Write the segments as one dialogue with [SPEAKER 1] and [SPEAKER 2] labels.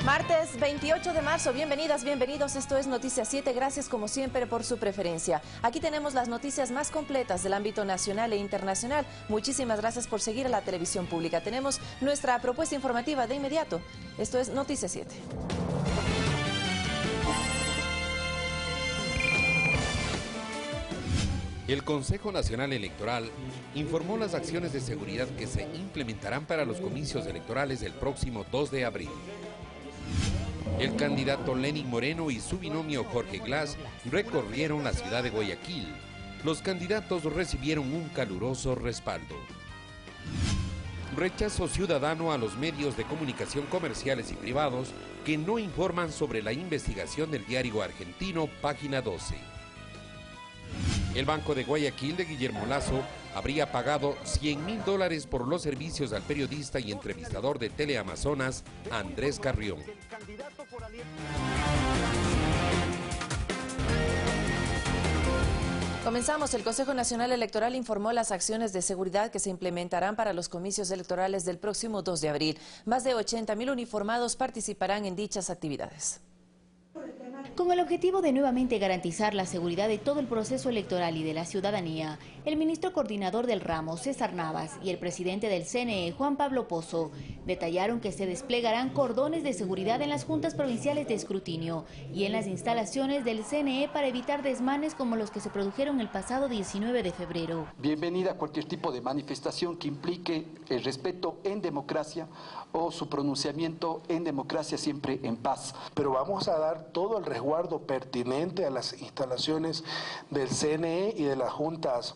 [SPEAKER 1] Martes 28 de marzo, bienvenidas, bienvenidos, esto es Noticias 7, gracias como siempre por su preferencia. Aquí tenemos las noticias más completas del ámbito nacional e internacional. Muchísimas gracias por seguir a la televisión pública. Tenemos nuestra propuesta informativa de inmediato. Esto es Noticias 7.
[SPEAKER 2] El Consejo Nacional Electoral informó las acciones de seguridad que se implementarán para los comicios electorales del próximo 2 de abril. El candidato Lenín Moreno y su binomio Jorge Glass recorrieron la ciudad de Guayaquil. Los candidatos recibieron un caluroso respaldo. Rechazo ciudadano a los medios de comunicación comerciales y privados que no informan sobre la investigación del diario argentino Página 12. El Banco de Guayaquil de Guillermo Lasso habría pagado $100.000 por los servicios al periodista y entrevistador de Teleamazonas, Andrés Carrión.
[SPEAKER 1] Comenzamos. El Consejo Nacional Electoral informó las acciones de seguridad que se implementarán para los comicios electorales del próximo 2 de abril. Más de 80.000 uniformados participarán en dichas actividades.
[SPEAKER 3] Con el objetivo de nuevamente garantizar la seguridad de todo el proceso electoral y de la ciudadanía, el ministro coordinador del ramo, César Navas, y el presidente del CNE, Juan Pablo Pozo, detallaron que se desplegarán cordones de seguridad en las juntas provinciales de escrutinio y en las instalaciones del CNE para evitar desmanes como los que se produjeron el pasado 19 de febrero.
[SPEAKER 4] Bienvenida a cualquier tipo de manifestación que implique el respeto en democracia o su pronunciamiento en democracia, siempre en paz.
[SPEAKER 5] Pero vamos a dar todo el resguardo pertinente a las instalaciones del CNE y de las juntas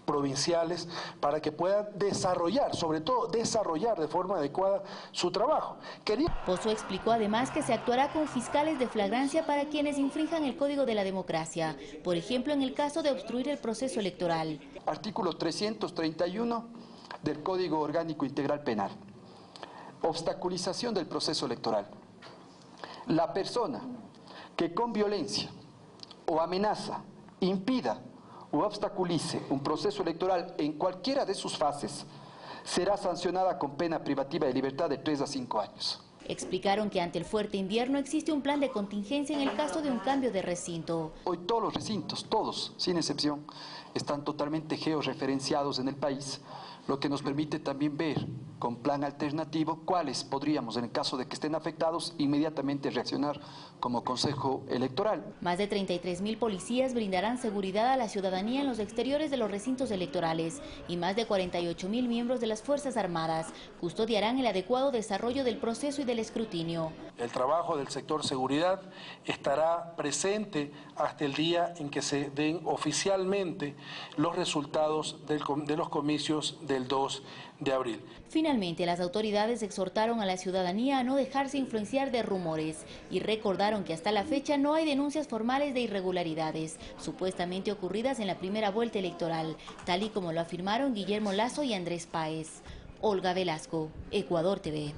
[SPEAKER 5] provinciales para que puedan desarrollar, sobre todo desarrollar de forma adecuada su trabajo.
[SPEAKER 3] Pozo explicó además que se actuará con fiscales de flagrancia para quienes infrinjan el Código de la Democracia, por ejemplo en el caso de obstruir el proceso electoral.
[SPEAKER 4] Artículo 331 del Código Orgánico Integral Penal. Obstaculización del proceso electoral. La persona que con violencia o amenaza, impida o obstaculice un proceso electoral en cualquiera de sus fases, será sancionada con pena privativa de libertad de 3 a 5 años.
[SPEAKER 3] Explicaron que ante el fuerte invierno existe un plan de contingencia en el caso de un cambio de recinto.
[SPEAKER 4] Hoy todos los recintos, todos, sin excepción, están totalmente georreferenciados en el país, lo que nos permite también ver con plan alternativo cuáles podríamos, en el caso de que estén afectados, inmediatamente reaccionar como Consejo Electoral.
[SPEAKER 3] Más de 33.000 policías brindarán seguridad a la ciudadanía en los exteriores de los recintos electorales y más de 48.000 miembros de las Fuerzas Armadas custodiarán el adecuado desarrollo del proceso y del escrutinio.
[SPEAKER 5] El trabajo del sector seguridad estará presente hasta el día en que se den oficialmente los resultados de los comicios del 2 de abril.
[SPEAKER 3] Finalmente, las autoridades exhortaron a la ciudadanía a no dejarse influenciar de rumores y recordaron que hasta la fecha no hay denuncias formales de irregularidades supuestamente ocurridas en la primera vuelta electoral, tal y como lo afirmaron Guillermo Lasso y Andrés Páez. Olga Velasco, Ecuador TV.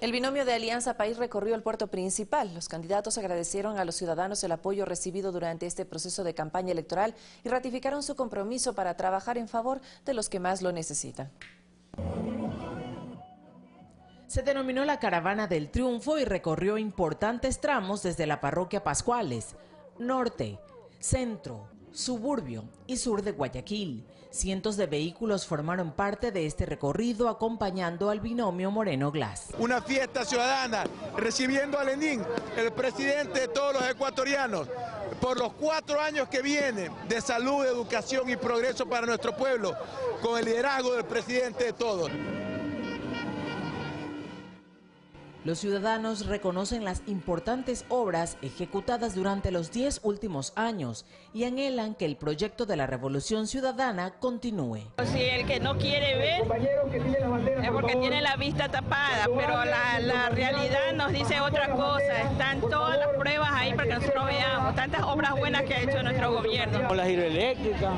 [SPEAKER 1] El binomio de Alianza País recorrió el puerto principal. Los candidatos agradecieron a los ciudadanos el apoyo recibido durante este proceso de campaña electoral y ratificaron su compromiso para trabajar en favor de los que más lo necesitan.
[SPEAKER 6] Se denominó la Caravana del Triunfo y recorrió importantes tramos desde la parroquia Pascuales, norte, centro, suburbio y sur de Guayaquil. Cientos de vehículos formaron parte de este recorrido acompañando al binomio Moreno-Glass.
[SPEAKER 7] Una fiesta ciudadana, recibiendo a Lenín, el presidente de todos los ecuatorianos, por los 4 años que vienen de salud, educación y progreso para nuestro pueblo, con el liderazgo del presidente de todos.
[SPEAKER 6] Los ciudadanos reconocen las importantes obras ejecutadas durante los 10 últimos años y anhelan que el proyecto de la Revolución Ciudadana continúe.
[SPEAKER 8] Si el que no quiere ver es porque tiene la vista tapada, pero la realidad nos dice otra cosa. Están todas las pruebas ahí para que nosotros veamos tantas obras buenas que ha hecho nuestro gobierno.
[SPEAKER 9] Como la hidroeléctrica,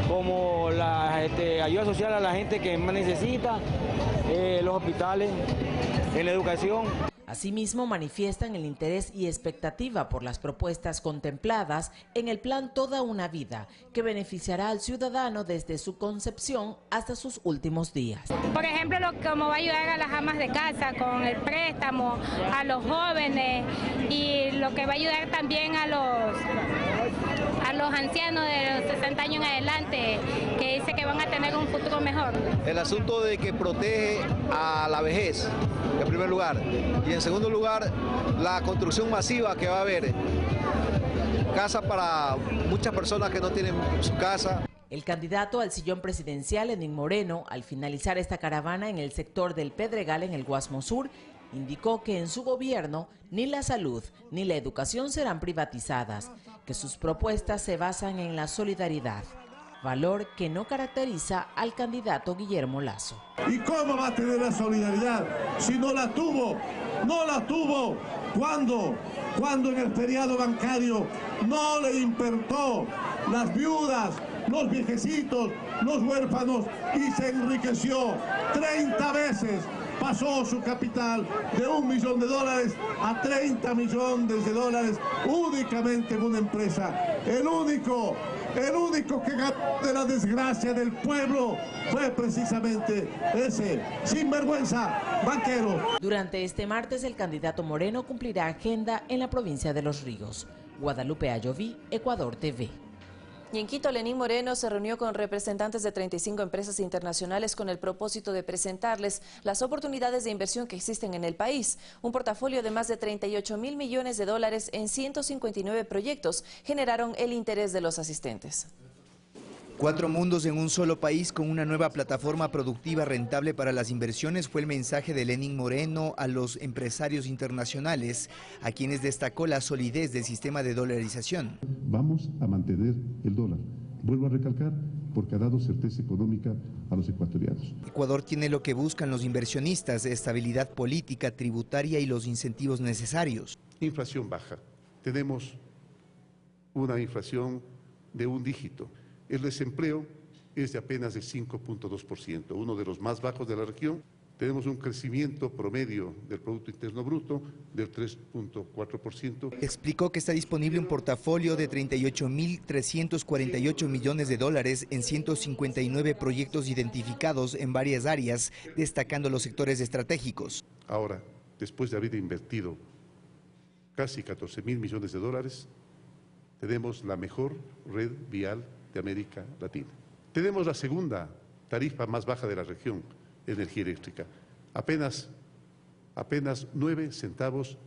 [SPEAKER 9] como la ayuda social a la gente que más necesita, los hospitales, en la educación.
[SPEAKER 6] Asimismo, manifiestan el interés y expectativa por las propuestas contempladas en el plan Toda una Vida, que beneficiará al ciudadano desde su concepción hasta sus últimos días.
[SPEAKER 10] Por ejemplo, como va a ayudar a las amas de casa con el préstamo, a los jóvenes, y lo que va a ayudar también a los ancianos de los 60 años en adelante, que dice que van a tener un futuro mejor.
[SPEAKER 11] El asunto de que protege a la vejez, en primer lugar, y en segundo lugar, la construcción masiva que va a haber, casa para muchas personas que no tienen su casa.
[SPEAKER 6] El candidato al sillón presidencial, Lenín Moreno, al finalizar esta caravana en el sector del Pedregal, en el Guasmo Sur, indicó que en su gobierno ni la salud ni la educación serán privatizadas, que sus propuestas se basan en la solidaridad, valor que no caracteriza al candidato Guillermo Lasso.
[SPEAKER 12] ¿Y cómo va a tener la solidaridad si no la tuvo? No la tuvo cuando en el feriado bancario no le importó las viudas, los viejecitos, los huérfanos, y se enriqueció 30 veces. Pasó su capital de $1 millón a 30 millones de dólares únicamente en una empresa. El único que ganó de la desgracia del pueblo fue precisamente ese sinvergüenza banquero.
[SPEAKER 6] Durante este martes, el candidato Moreno cumplirá agenda en la provincia de Los Ríos. Guadalupe Ayoví, Ecuador TV.
[SPEAKER 1] Y en Quito, Lenín Moreno se reunió con representantes de 35 empresas internacionales con el propósito de presentarles las oportunidades de inversión que existen en el país. Un portafolio de más de 38.000 millones de dólares en 159 proyectos generaron el interés de los asistentes.
[SPEAKER 13] 4 mundos en un solo país con una nueva plataforma productiva rentable para las inversiones fue el mensaje de Lenín Moreno a los empresarios internacionales, a quienes destacó la solidez del sistema de dolarización.
[SPEAKER 14] Vamos a mantener el dólar. Vuelvo a recalcar, porque ha dado certeza económica a los ecuatorianos.
[SPEAKER 13] Ecuador tiene lo que buscan los inversionistas: estabilidad política, tributaria y los incentivos necesarios.
[SPEAKER 14] Inflación baja. Tenemos una inflación de un dígito. El desempleo es de apenas del 5.2%, uno de los más bajos de la región. Tenemos un crecimiento promedio del Producto Interno Bruto del 3.4%.
[SPEAKER 13] Explicó que está disponible un portafolio de 38.348 millones de dólares en 159 proyectos identificados en varias áreas, destacando los sectores estratégicos.
[SPEAKER 14] Ahora, después de haber invertido casi 14.000 millones de dólares, tenemos la mejor red vial de América Latina. Tenemos la segunda tarifa más baja de la región de energía eléctrica, apenas 9 centavos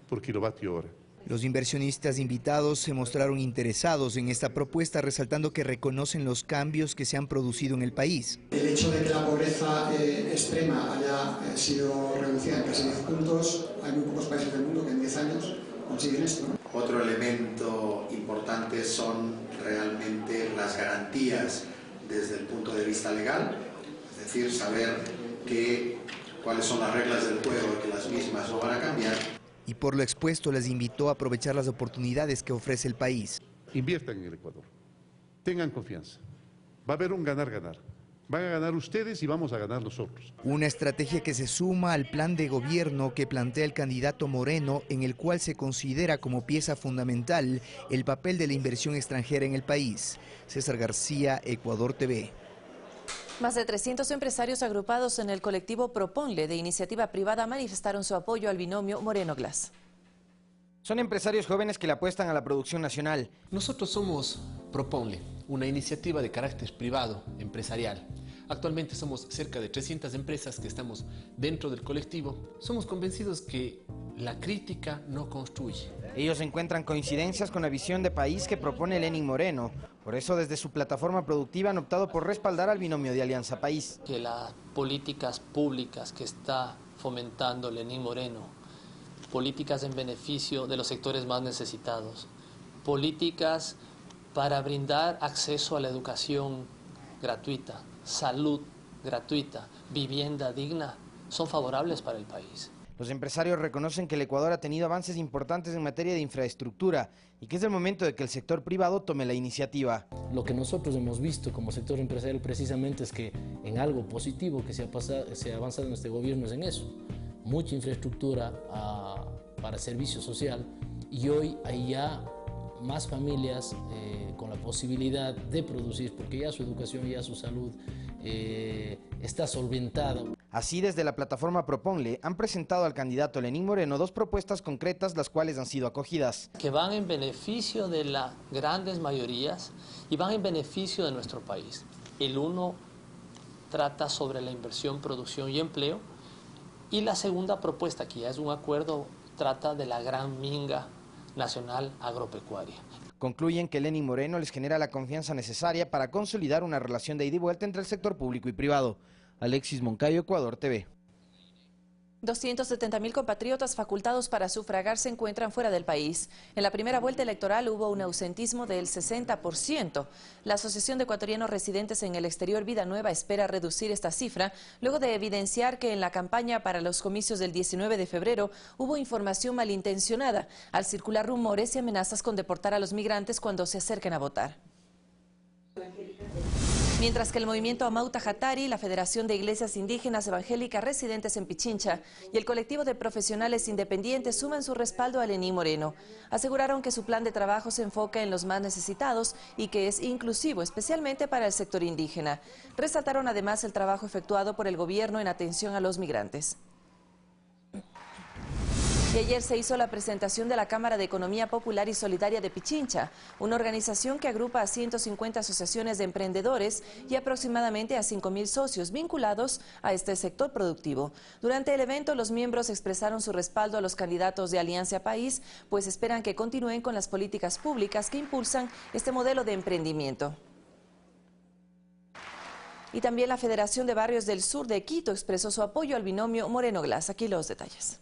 [SPEAKER 14] por kilovatio hora.
[SPEAKER 13] Los inversionistas invitados se mostraron interesados en esta propuesta, resaltando que reconocen los cambios que se han producido en el país.
[SPEAKER 15] El hecho de que la pobreza extrema haya sido reducida en casi 10 puntos, hay muy pocos países del mundo que en 10 años consiguen esto, ¿no?
[SPEAKER 16] Otro elemento importante son realmente las garantías desde el punto de vista legal, es decir, saber cuáles son las reglas del juego y que las mismas no van a cambiar.
[SPEAKER 13] Y por lo expuesto les invitó a aprovechar las oportunidades que ofrece el país.
[SPEAKER 14] Inviertan en el Ecuador, tengan confianza, va a haber un ganar-ganar. Van a ganar ustedes y vamos a ganar nosotros.
[SPEAKER 13] Una estrategia que se suma al plan de gobierno que plantea el candidato Moreno, en el cual se considera como pieza fundamental el papel de la inversión extranjera en el país. César García, Ecuador TV.
[SPEAKER 1] Más de 300 empresarios agrupados en el colectivo Proponle de iniciativa privada manifestaron su apoyo al binomio Moreno-Glass.
[SPEAKER 17] Son empresarios jóvenes que le apuestan a la producción nacional.
[SPEAKER 18] Nosotros somos Proponle, una iniciativa de carácter privado, empresarial. Actualmente somos cerca de 300 empresas que estamos dentro del colectivo. Somos convencidos que la crítica no construye.
[SPEAKER 17] Ellos encuentran coincidencias con la visión de país que propone Lenín Moreno. Por eso, desde su plataforma productiva han optado por respaldar al binomio de Alianza País.
[SPEAKER 19] Que las políticas públicas que está fomentando Lenín Moreno, políticas en beneficio de los sectores más necesitados, políticas para brindar acceso a la educación gratuita, salud gratuita, vivienda digna, son favorables para el país.
[SPEAKER 17] Los empresarios reconocen que el Ecuador ha tenido avances importantes en materia de infraestructura y que es el momento de que el sector privado tome la iniciativa.
[SPEAKER 18] Lo que nosotros hemos visto como sector empresarial precisamente es que en algo positivo que se ha avanzado en este gobierno es en eso.
[SPEAKER 19] mucha infraestructura para servicio social, y hoy hay ya más familias con la posibilidad de producir, porque ya su educación, ya su salud está solventada.
[SPEAKER 17] Así, desde la plataforma Proponle han presentado al candidato Lenín Moreno 2 propuestas concretas, las cuales han sido acogidas.
[SPEAKER 19] Que van en beneficio de las grandes mayorías y van en beneficio de nuestro país. El uno trata sobre la inversión, producción y empleo, y la segunda propuesta, que ya es un acuerdo, trata de la gran minga nacional agropecuaria.
[SPEAKER 17] Concluyen que Lenín Moreno les genera la confianza necesaria para consolidar una relación de ida y vuelta entre el sector público y privado. Alexis Moncayo, Ecuador TV.
[SPEAKER 1] 270.000 compatriotas facultados para sufragar se encuentran fuera del país. En la primera vuelta electoral hubo un ausentismo del 60%. La Asociación de Ecuatorianos Residentes en el Exterior Vida Nueva espera reducir esta cifra, luego de evidenciar que en la campaña para los comicios del 19 de febrero hubo información malintencionada, al circular rumores y amenazas con deportar a los migrantes cuando se acerquen a votar. Mientras que el movimiento Amauta Hatari, la Federación de Iglesias Indígenas Evangélicas Residentes en Pichincha y el colectivo de profesionales independientes suman su respaldo a Lenín Moreno. Aseguraron que su plan de trabajo se enfoca en los más necesitados y que es inclusivo, especialmente para el sector indígena. Resaltaron además el trabajo efectuado por el gobierno en atención a los migrantes. Y ayer se hizo la presentación de la Cámara de Economía Popular y Solidaria de Pichincha, una organización que agrupa a 150 asociaciones de emprendedores y aproximadamente a 5.000 socios vinculados a este sector productivo. Durante el evento, los miembros expresaron su respaldo a los candidatos de Alianza País, pues esperan que continúen con las políticas públicas que impulsan este modelo de emprendimiento. Y también la Federación de Barrios del Sur de Quito expresó su apoyo al binomio Moreno-Glass. Aquí los detalles.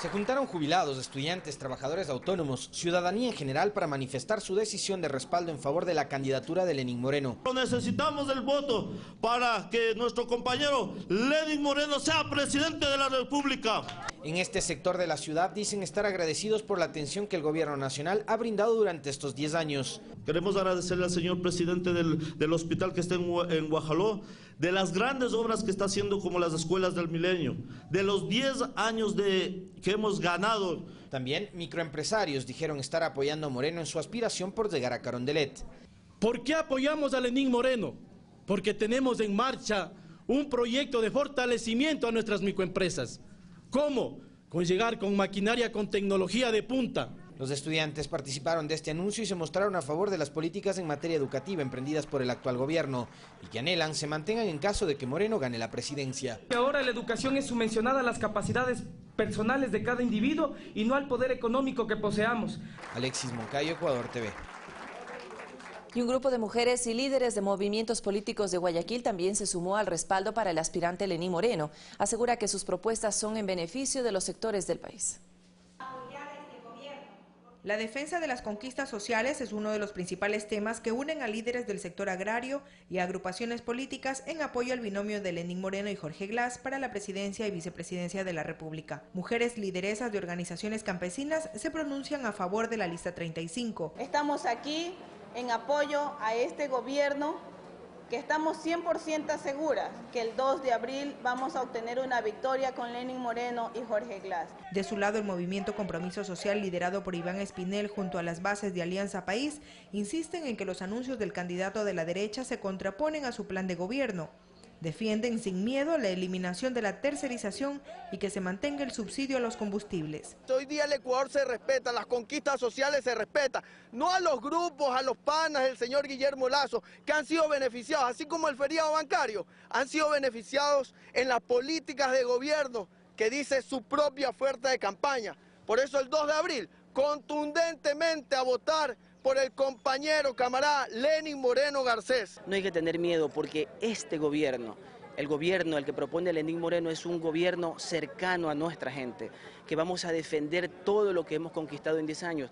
[SPEAKER 17] Se juntaron jubilados, estudiantes, trabajadores autónomos, ciudadanía en general para manifestar su decisión de respaldo en favor de la candidatura de Lenín Moreno.
[SPEAKER 20] Necesitamos el voto para que nuestro compañero Lenín Moreno sea presidente de la República.
[SPEAKER 17] En este sector de la ciudad dicen estar agradecidos por la atención que el gobierno nacional ha brindado durante estos 10 años.
[SPEAKER 20] Queremos agradecerle al señor presidente del hospital que está en Guajaló, de las grandes obras que está haciendo como las escuelas del milenio, de los 10 años que hemos ganado.
[SPEAKER 17] También microempresarios dijeron estar apoyando a Moreno en su aspiración por llegar a Carondelet.
[SPEAKER 21] ¿Por qué apoyamos a Lenín Moreno? Porque tenemos en marcha un proyecto de fortalecimiento a nuestras microempresas. ¿Cómo? Con llegar con maquinaria con tecnología de punta.
[SPEAKER 17] Los estudiantes participaron de este anuncio y se mostraron a favor de las políticas en materia educativa emprendidas por el actual gobierno y que anhelan se mantengan en caso de que Moreno gane la presidencia.
[SPEAKER 22] Ahora la educación es subvencionada a las capacidades personales de cada individuo y no al poder económico que poseamos.
[SPEAKER 17] Alexis Moncayo, Ecuador TV.
[SPEAKER 1] Y un grupo de mujeres y líderes de movimientos políticos de Guayaquil también se sumó al respaldo para el aspirante Lenín Moreno. Asegura que sus propuestas son en beneficio de los sectores del país.
[SPEAKER 23] La defensa de las conquistas sociales es uno de los principales temas que unen a líderes del sector agrario y a agrupaciones políticas en apoyo al binomio de Lenín Moreno y Jorge Glass para la presidencia y vicepresidencia de la República. Mujeres lideresas de organizaciones campesinas se pronuncian a favor de la lista 35.
[SPEAKER 24] Estamos aquí en apoyo a este gobierno, que estamos 100% seguras que el 2 de abril vamos a obtener una victoria con Lenín Moreno y Jorge Glass.
[SPEAKER 23] De su lado, el movimiento Compromiso Social, liderado por Iván Espinel junto a las bases de Alianza País, insisten en que los anuncios del candidato de la derecha se contraponen a su plan de gobierno. Defienden sin miedo la eliminación de la tercerización y que se mantenga el subsidio a los combustibles.
[SPEAKER 25] Hoy día el Ecuador se respeta, las conquistas sociales se respetan, no a los grupos, a los panas del señor Guillermo Lazo, que han sido beneficiados, así como el feriado bancario, han sido beneficiados en las políticas de gobierno que dice su propia oferta de campaña. Por eso el 2 de abril, contundentemente a votar por el compañero camarada Lenín Moreno Garcés.
[SPEAKER 26] No hay que tener miedo porque este gobierno, el gobierno al que propone Lenín Moreno, es un gobierno cercano a nuestra gente, que vamos a defender todo lo que hemos conquistado en 10 años.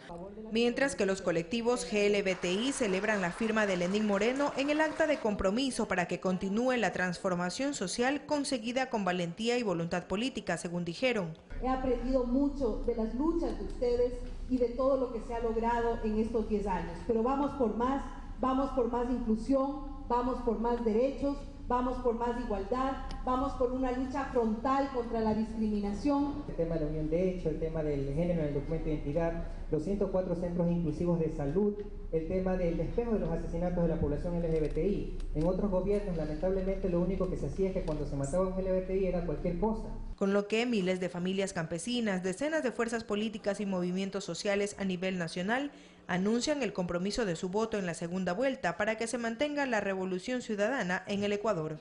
[SPEAKER 23] Mientras que los colectivos GLBTI celebran la firma de Lenín Moreno en el acta de compromiso para que continúe la transformación social conseguida con valentía y voluntad política, según dijeron.
[SPEAKER 27] He aprendido mucho de las luchas de ustedes y de todo lo que se ha logrado en estos 10 años. Pero vamos por más inclusión, vamos por más derechos, vamos por más igualdad, vamos por una lucha frontal contra la discriminación.
[SPEAKER 2] El tema de la unión de hecho, el tema del género en el documento de identidad, los 104 centros inclusivos de salud, el tema del despejo de los asesinatos de la población LGBTI. En otros gobiernos, lamentablemente, lo único que se hacía es que cuando se mataba a un LGBTI era cualquier cosa.
[SPEAKER 23] Con lo que miles de familias campesinas, decenas de fuerzas políticas y movimientos sociales a nivel nacional anuncian el compromiso de su voto en la segunda vuelta para que se mantenga la revolución ciudadana en el Ecuador.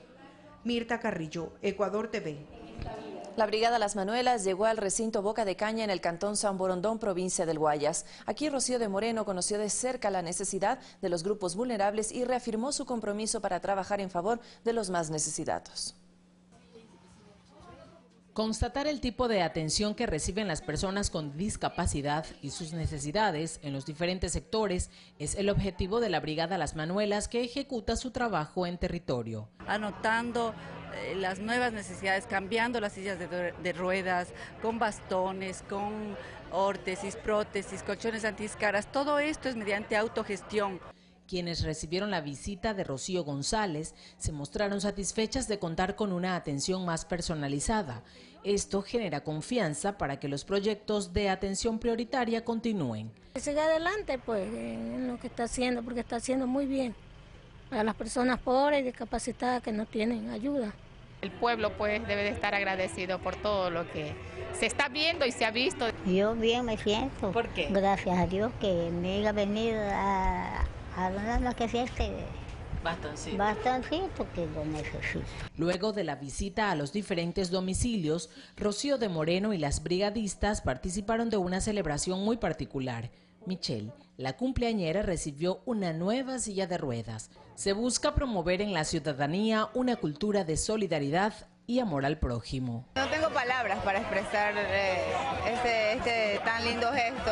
[SPEAKER 23] Mirta Carrillo, Ecuador TV.
[SPEAKER 1] La Brigada Las Manuelas llegó al recinto Boca de Caña en el cantón San Borondón, provincia del Guayas. Aquí Rocío de Moreno conoció de cerca la necesidad de los grupos vulnerables y reafirmó su compromiso para trabajar en favor de los más necesitados.
[SPEAKER 6] Constatar el tipo de atención que reciben las personas con discapacidad y sus necesidades en los diferentes sectores es el objetivo de la Brigada Las Manuelas, que ejecuta su trabajo en territorio.
[SPEAKER 3] Anotando las nuevas necesidades, cambiando las sillas de ruedas, con bastones, con órtesis, prótesis, colchones antiescaras, todo esto es mediante autogestión.
[SPEAKER 6] Quienes recibieron la visita de Rocío González se mostraron satisfechas de contar con una atención más personalizada. Esto genera confianza para que los proyectos de atención prioritaria continúen.
[SPEAKER 4] Que siga adelante pues en lo que está haciendo, porque está haciendo muy bien para las personas pobres y discapacitadas que no tienen ayuda.
[SPEAKER 5] El pueblo pues debe de estar agradecido por todo lo que se está viendo y se ha visto.
[SPEAKER 7] Yo bien me siento.
[SPEAKER 5] ¿Por qué?
[SPEAKER 7] Gracias a Dios que me haya venido a donar lo que sea este bastoncito que lo necesito.
[SPEAKER 6] Luego de la visita a los diferentes domicilios, Rocío de Moreno y las brigadistas participaron de una celebración muy particular. Michelle, la cumpleañera, recibió una nueva silla de ruedas. Se busca promover en la ciudadanía una cultura de solidaridad y amor al prójimo.
[SPEAKER 8] No tengo palabras para expresar este tan lindo gesto.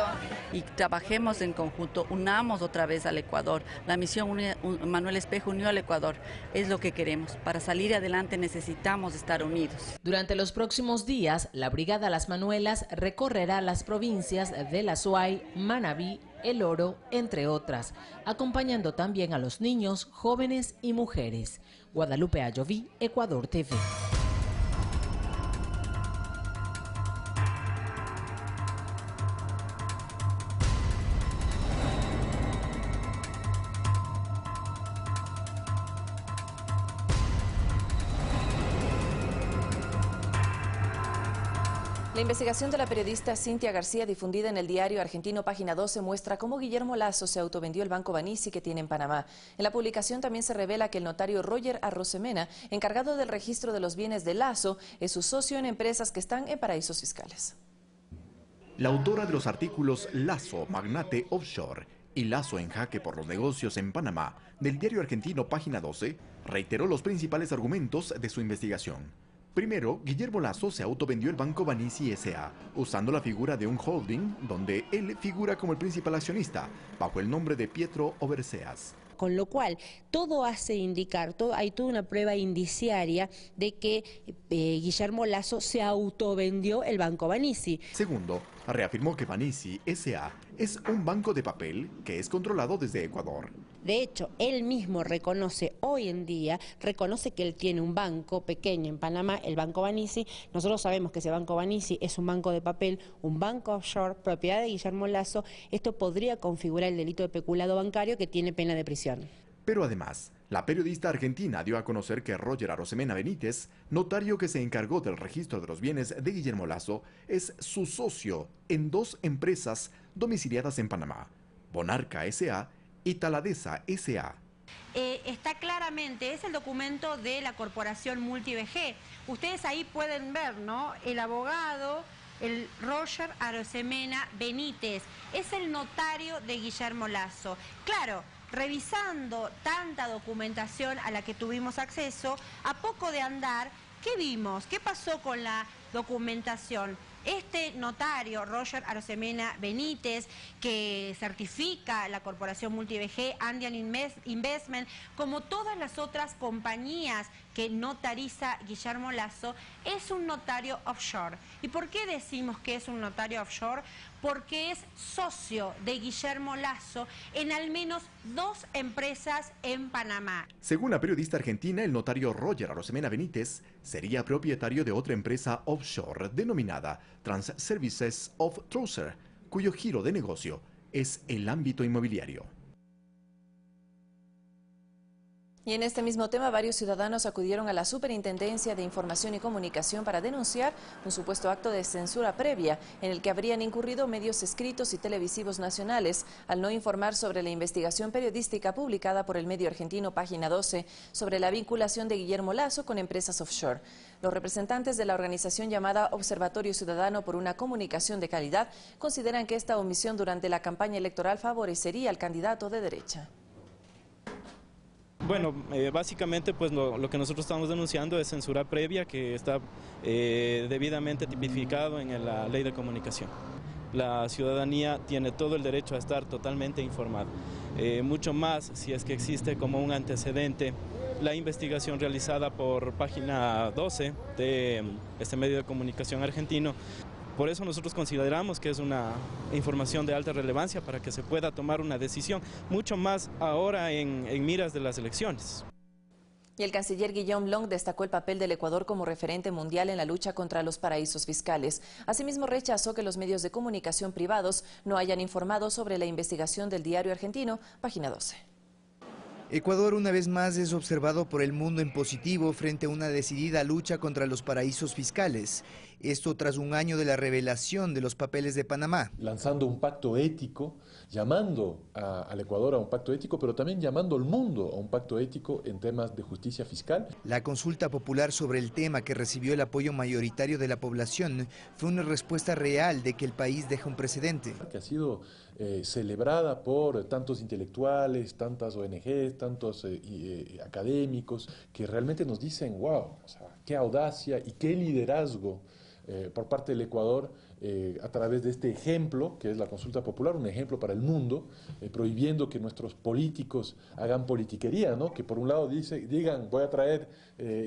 [SPEAKER 3] Y trabajemos en conjunto, unamos otra vez al Ecuador. La misión Manuel Espejo unió al Ecuador, es lo que queremos. Para salir adelante necesitamos estar unidos.
[SPEAKER 6] Durante los próximos días, la Brigada Las Manuelas recorrerá las provincias de La Suay, Manabí, El Oro, entre otras, acompañando también a los niños, jóvenes y mujeres. Guadalupe Ayoví, Ecuador TV.
[SPEAKER 1] La investigación de la periodista Cintia García, difundida en el diario argentino Página 12, muestra cómo Guillermo Lasso se autovendió el Banco Banissi que tiene en Panamá. En la publicación también se revela que el notario Roger Arosemena, encargado del registro de los bienes de Lasso, es su socio en empresas que están en paraísos fiscales.
[SPEAKER 9] La autora de los artículos Lasso, magnate offshore, y Lasso en jaque por los negocios en Panamá, del diario argentino Página 12, reiteró los principales argumentos de su investigación. Primero, Guillermo Lasso se autovendió el Banco Banissi S.A., usando la figura de un holding donde él figura como el principal accionista, bajo el nombre de Pietro Overseas.
[SPEAKER 28] Con lo cual, todo hace indicar, hay toda una prueba indiciaria de que Guillermo Lasso se autovendió el Banco Banissi.
[SPEAKER 9] Segundo, reafirmó que Banissi S.A. es un banco de papel que es controlado desde Ecuador.
[SPEAKER 28] De hecho, él mismo reconoce hoy en día, reconoce que él tiene un banco pequeño en Panamá, el Banco Banissi. Nosotros sabemos que ese Banco Banissi es un banco de papel, un banco offshore, propiedad de Guillermo Lasso. Esto podría configurar el delito de peculado bancario que tiene pena de prisión.
[SPEAKER 9] Pero además, la periodista argentina dio a conocer que Roger Arosemena Benítez, notario que se encargó del registro de los bienes de Guillermo Lasso, es su socio en dos empresas domiciliadas en Panamá, Bonarca S.A. y Taladesa S.A.
[SPEAKER 28] Está claramente, es el documento de la corporación MultiVG. Ustedes ahí pueden ver, ¿no? El abogado, el Roger Arosemena Benítez, es el notario de Guillermo Lasso. Claro, revisando tanta documentación a la que tuvimos acceso, a poco de andar, ¿qué vimos? ¿Qué pasó con la documentación? Este notario, Roger Arosemena Benítez, que certifica la corporación MultiVG, Andean Investment, como todas las otras compañías que notariza Guillermo Lasso, es un notario offshore. ¿Y por qué decimos que es un notario offshore? porque es socio de Guillermo Lasso en al menos 2 empresas en Panamá.
[SPEAKER 9] Según la periodista argentina, el notario Roger Arosemena Benítez sería propietario de otra empresa offshore denominada Trans Services of Trouser, cuyo giro de negocio es el ámbito inmobiliario.
[SPEAKER 1] Y en este mismo tema, varios ciudadanos acudieron a la Superintendencia de Información y Comunicación para denunciar un supuesto acto de censura previa en el que habrían incurrido medios escritos y televisivos nacionales al no informar sobre la investigación periodística publicada por el medio argentino Página 12 sobre la vinculación de Guillermo Lasso con empresas offshore. Los representantes de la organización llamada Observatorio Ciudadano por una Comunicación de Calidad consideran que esta omisión durante la campaña electoral favorecería al candidato de derecha.
[SPEAKER 10] Bueno, básicamente pues lo que nosotros estamos denunciando es censura previa que está debidamente tipificado en la ley de comunicación. La ciudadanía tiene todo el derecho a estar totalmente informada, mucho más si es que existe como un antecedente la investigación realizada por Página 12 de este medio de comunicación argentino. Por eso nosotros consideramos que es una información de alta relevancia para que se pueda tomar una decisión, mucho más ahora en miras de las elecciones.
[SPEAKER 1] Y el canciller Guillaume Long destacó el papel del Ecuador como referente mundial en la lucha contra los paraísos fiscales. Asimismo, rechazó que los medios de comunicación privados no hayan informado sobre la investigación del diario argentino Página 12.
[SPEAKER 11] Ecuador una vez más es observado por el mundo en positivo frente a una decidida lucha contra los paraísos fiscales. Esto tras un año de la revelación de los papeles de Panamá.
[SPEAKER 12] Lanzando un pacto ético, llamando al Ecuador a un pacto ético, pero también llamando al mundo a un pacto ético en temas de justicia fiscal.
[SPEAKER 11] La consulta popular sobre el tema, que recibió el apoyo mayoritario de la población, fue una respuesta real de que el país deja un precedente.
[SPEAKER 12] Que ha sido celebrada por tantos intelectuales, tantas ONGs, tantos académicos, que realmente nos dicen, wow, o sea, qué audacia y qué liderazgo por parte del Ecuador a través de este ejemplo, que es la consulta popular, un ejemplo para el mundo, prohibiendo que nuestros políticos hagan politiquería, ¿no? Que por un lado digan, voy a traer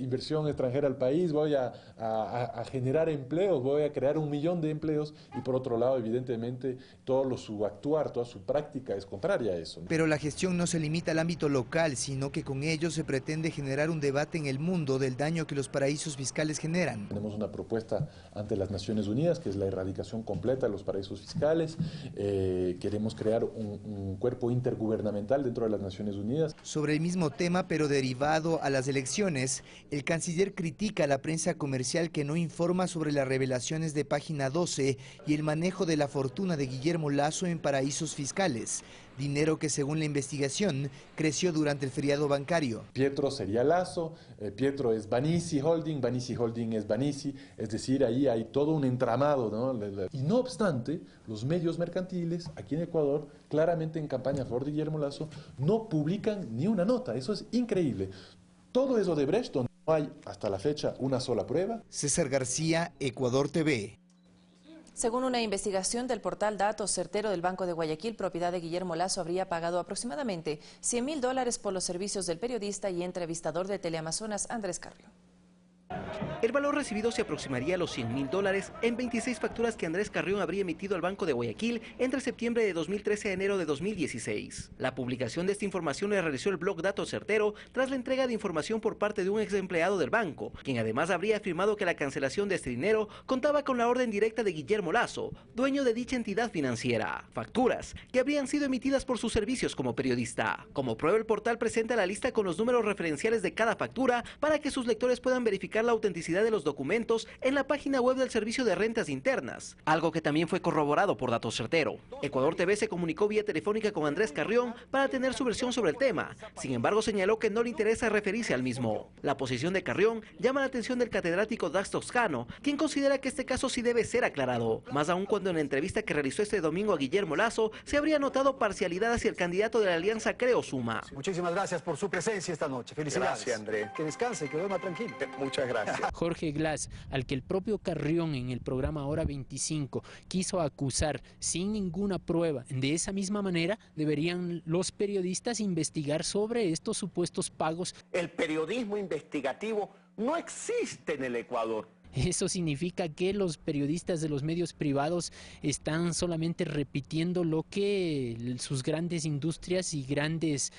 [SPEAKER 12] inversión extranjera al país, voy a generar empleos, voy a crear 1 millón de empleos, y por otro lado, evidentemente, todo su actuar, toda su práctica es contraria a eso, ¿no?
[SPEAKER 11] Pero la gestión no se limita al ámbito local, sino que con ello se pretende generar un debate en el mundo del daño que los paraísos fiscales generan.
[SPEAKER 12] Tenemos una propuesta ante las Naciones Unidas, que es la erradicación completa de los paraísos fiscales. Queremos crear un cuerpo intergubernamental dentro de las Naciones Unidas.
[SPEAKER 11] Sobre el mismo tema, pero derivado a las elecciones, el canciller critica a la prensa comercial que no informa sobre las revelaciones de Página 12 y el manejo de la fortuna de Guillermo Lasso en paraísos fiscales. Dinero que, según la investigación, creció durante el feriado bancario.
[SPEAKER 12] Pietro sería Lasso, Pietro es Banisi Holding es Banisi, es decir, ahí hay todo un entramado, ¿no? Y no obstante, los medios mercantiles aquí en Ecuador, claramente en campaña a favor de Guillermo Lasso, no publican ni una nota. Eso es increíble. Todo es Odebrecht, donde no hay hasta la fecha una sola prueba.
[SPEAKER 11] César García, Ecuador TV.
[SPEAKER 1] Según una investigación del portal Datos Certero del Banco de Guayaquil, propiedad de Guillermo Lasso, habría pagado aproximadamente $100.000 por los servicios del periodista y entrevistador de Teleamazonas, Andrés Carrión.
[SPEAKER 13] El valor recibido se aproximaría a los $100.000 en 26 facturas que Andrés Carrión habría emitido al Banco de Guayaquil entre septiembre de 2013 a enero de 2016. La publicación de esta información la realizó el blog Datos Certero tras la entrega de información por parte de un ex empleado del banco, quien además habría afirmado que la cancelación de este dinero contaba con la orden directa de Guillermo Lasso, dueño de dicha entidad financiera. Facturas que habrían sido emitidas por sus servicios como periodista. Como prueba, el portal presenta la lista con los números referenciales de cada factura para que sus lectores puedan verificar la autenticidad de los documentos en la página web del Servicio de Rentas Internas, algo que también fue corroborado por Datos Certero. Ecuador TV se comunicó vía telefónica con Andrés Carrión para tener su versión sobre el tema. Sin embargo, señaló que no le interesa referirse al mismo. La posición de Carrión llama la atención del catedrático Dax Toscano, quien considera que este caso sí debe ser aclarado, más aún cuando en la entrevista que realizó este domingo a Guillermo Lasso se habría notado parcialidad hacia el candidato de la alianza Creo Suma.
[SPEAKER 14] Muchísimas gracias por su presencia esta noche. Felicidades.
[SPEAKER 13] Gracias, Andrés.
[SPEAKER 14] Que descanse, que duerma tranquilo.
[SPEAKER 13] Muchas gracias.
[SPEAKER 15] Jorge Glass, al que el propio Carrión en el programa Hora 25 quiso acusar sin ninguna prueba, de esa misma manera deberían los periodistas investigar sobre estos supuestos pagos.
[SPEAKER 16] El periodismo investigativo no existe en el Ecuador.
[SPEAKER 15] Eso significa que los periodistas de los medios privados están solamente repitiendo lo que sus grandes industrias y grandes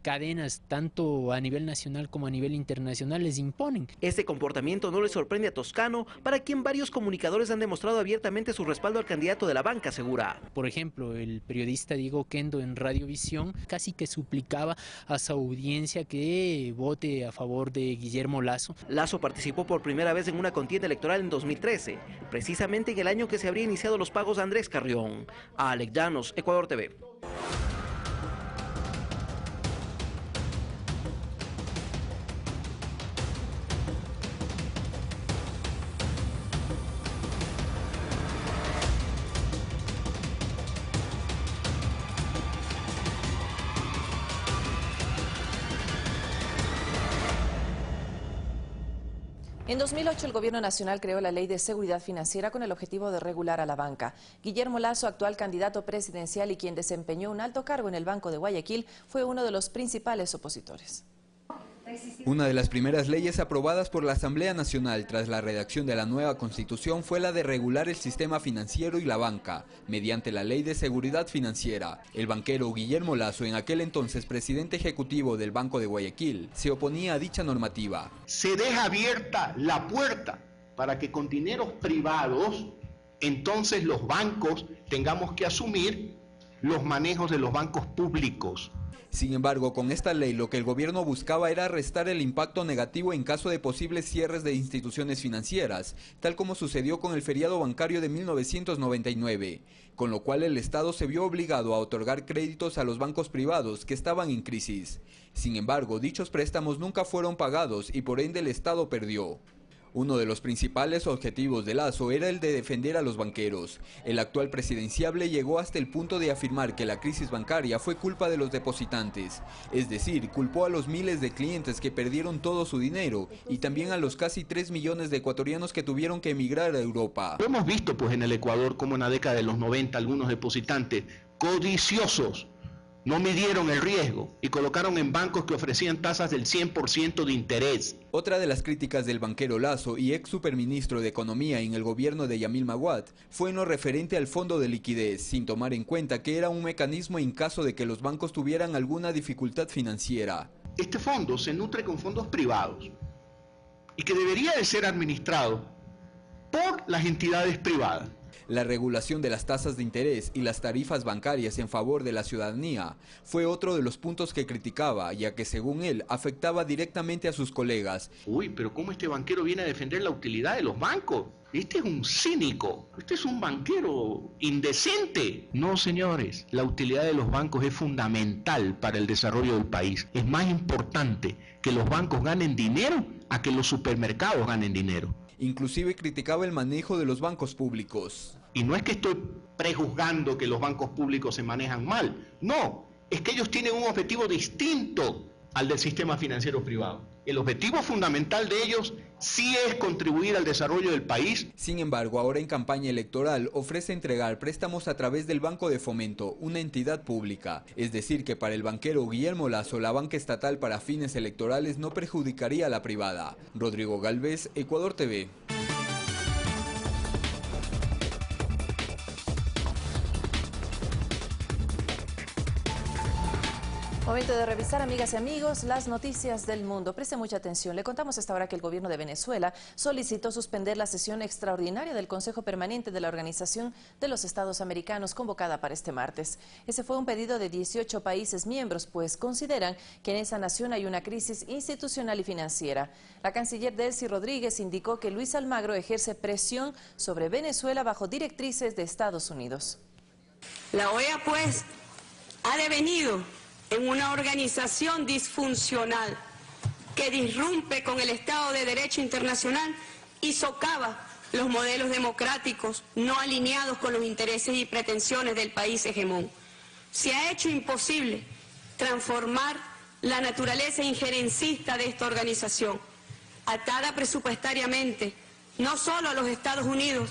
[SPEAKER 15] cadenas, tanto a nivel nacional como a nivel internacional, les imponen.
[SPEAKER 13] Este comportamiento no le sorprende a Toscano, para quien varios comunicadores han demostrado abiertamente su respaldo al candidato de la banca, asegura.
[SPEAKER 15] Por ejemplo, el periodista Diego Kendo en Radiovisión casi que suplicaba a su audiencia que vote a favor de Guillermo Lasso.
[SPEAKER 13] Lasso participó por primera vez en una contienda electoral en 2013, precisamente en el año que se habría iniciado los pagos a Andrés Carrión. Alex Llanos, Ecuador TV.
[SPEAKER 1] En 2008 el Gobierno Nacional creó la Ley de Seguridad Financiera con el objetivo de regular a la banca. Guillermo Lasso, actual candidato presidencial y quien desempeñó un alto cargo en el Banco de Guayaquil, fue uno de los principales opositores.
[SPEAKER 16] Una de las primeras leyes aprobadas por la Asamblea Nacional tras la redacción de la nueva Constitución fue la de regular el sistema financiero y la banca, mediante la Ley de Seguridad Financiera. El banquero Guillermo Lasso, en aquel entonces presidente ejecutivo del Banco de Guayaquil, se oponía a dicha normativa.
[SPEAKER 17] Se deja abierta la puerta para que con dineros privados, entonces los bancos tengamos que asumir los manejos de los bancos públicos.
[SPEAKER 16] Sin embargo, con esta ley lo que el gobierno buscaba era restar el impacto negativo en caso de posibles cierres de instituciones financieras, tal como sucedió con el feriado bancario de 1999, con lo cual el Estado se vio obligado a otorgar créditos a los bancos privados que estaban en crisis. Sin embargo, dichos préstamos nunca fueron pagados y por ende el Estado perdió. Uno de los principales objetivos de Lasso era el de defender a los banqueros. El actual presidenciable llegó hasta el punto de afirmar que la crisis bancaria fue culpa de los depositantes, es decir, culpó a los miles de clientes que perdieron todo su dinero y también a los casi 3 millones de ecuatorianos que tuvieron que emigrar a Europa.
[SPEAKER 17] Lo hemos visto pues en el Ecuador como en la década de los 90 algunos depositantes codiciosos no midieron el riesgo y colocaron en bancos que ofrecían tasas del 100% de interés.
[SPEAKER 16] Otra de las críticas del banquero Lasso y ex superministro de Economía en el gobierno de Yamil Maguad fue en lo referente al fondo de liquidez, sin tomar en cuenta que era un mecanismo en caso de que los bancos tuvieran alguna dificultad financiera.
[SPEAKER 17] Este fondo se nutre con fondos privados y que debería de ser administrado por las entidades privadas.
[SPEAKER 16] La regulación de las tasas de interés y las tarifas bancarias en favor de la ciudadanía fue otro de los puntos que criticaba, ya que según él afectaba directamente a sus colegas.
[SPEAKER 17] Uy, pero ¿cómo este banquero viene a defender la utilidad de los bancos? Este es un cínico, este es un banquero indecente. No, señores, la utilidad de los bancos es fundamental para el desarrollo del país. Es más importante que los bancos ganen dinero a que los supermercados ganen dinero.
[SPEAKER 16] Inclusive criticaba el manejo de los bancos públicos.
[SPEAKER 17] Y no es que estoy prejuzgando que los bancos públicos se manejan mal, no, es que ellos tienen un objetivo distinto al del sistema financiero privado. El objetivo fundamental de ellos sí es contribuir al desarrollo del país.
[SPEAKER 16] Sin embargo, ahora en campaña electoral ofrece entregar préstamos a través del Banco de Fomento, una entidad pública. Es decir, que para el banquero Guillermo Lasso, la banca estatal para fines electorales no perjudicaría a la privada. Rodrigo Galvez, Ecuador TV.
[SPEAKER 1] Momento de revisar, amigas y amigos, las noticias del mundo. Preste mucha atención. Le contamos hasta ahora que el gobierno de Venezuela solicitó suspender la sesión extraordinaria del Consejo Permanente de la Organización de los Estados Americanos convocada para este martes. Ese fue un pedido de 18 países miembros, pues consideran que en esa nación hay una crisis institucional y financiera. La canciller Delcy Rodríguez indicó que Luis Almagro ejerce presión sobre Venezuela bajo directrices de Estados Unidos.
[SPEAKER 18] La OEA, pues, ha devenido en una organización disfuncional que disrumpe con el Estado de Derecho internacional y socava los modelos democráticos no alineados con los intereses y pretensiones del país hegemón. Se ha hecho imposible transformar la naturaleza injerencista de esta organización, atada presupuestariamente no solo a los Estados Unidos.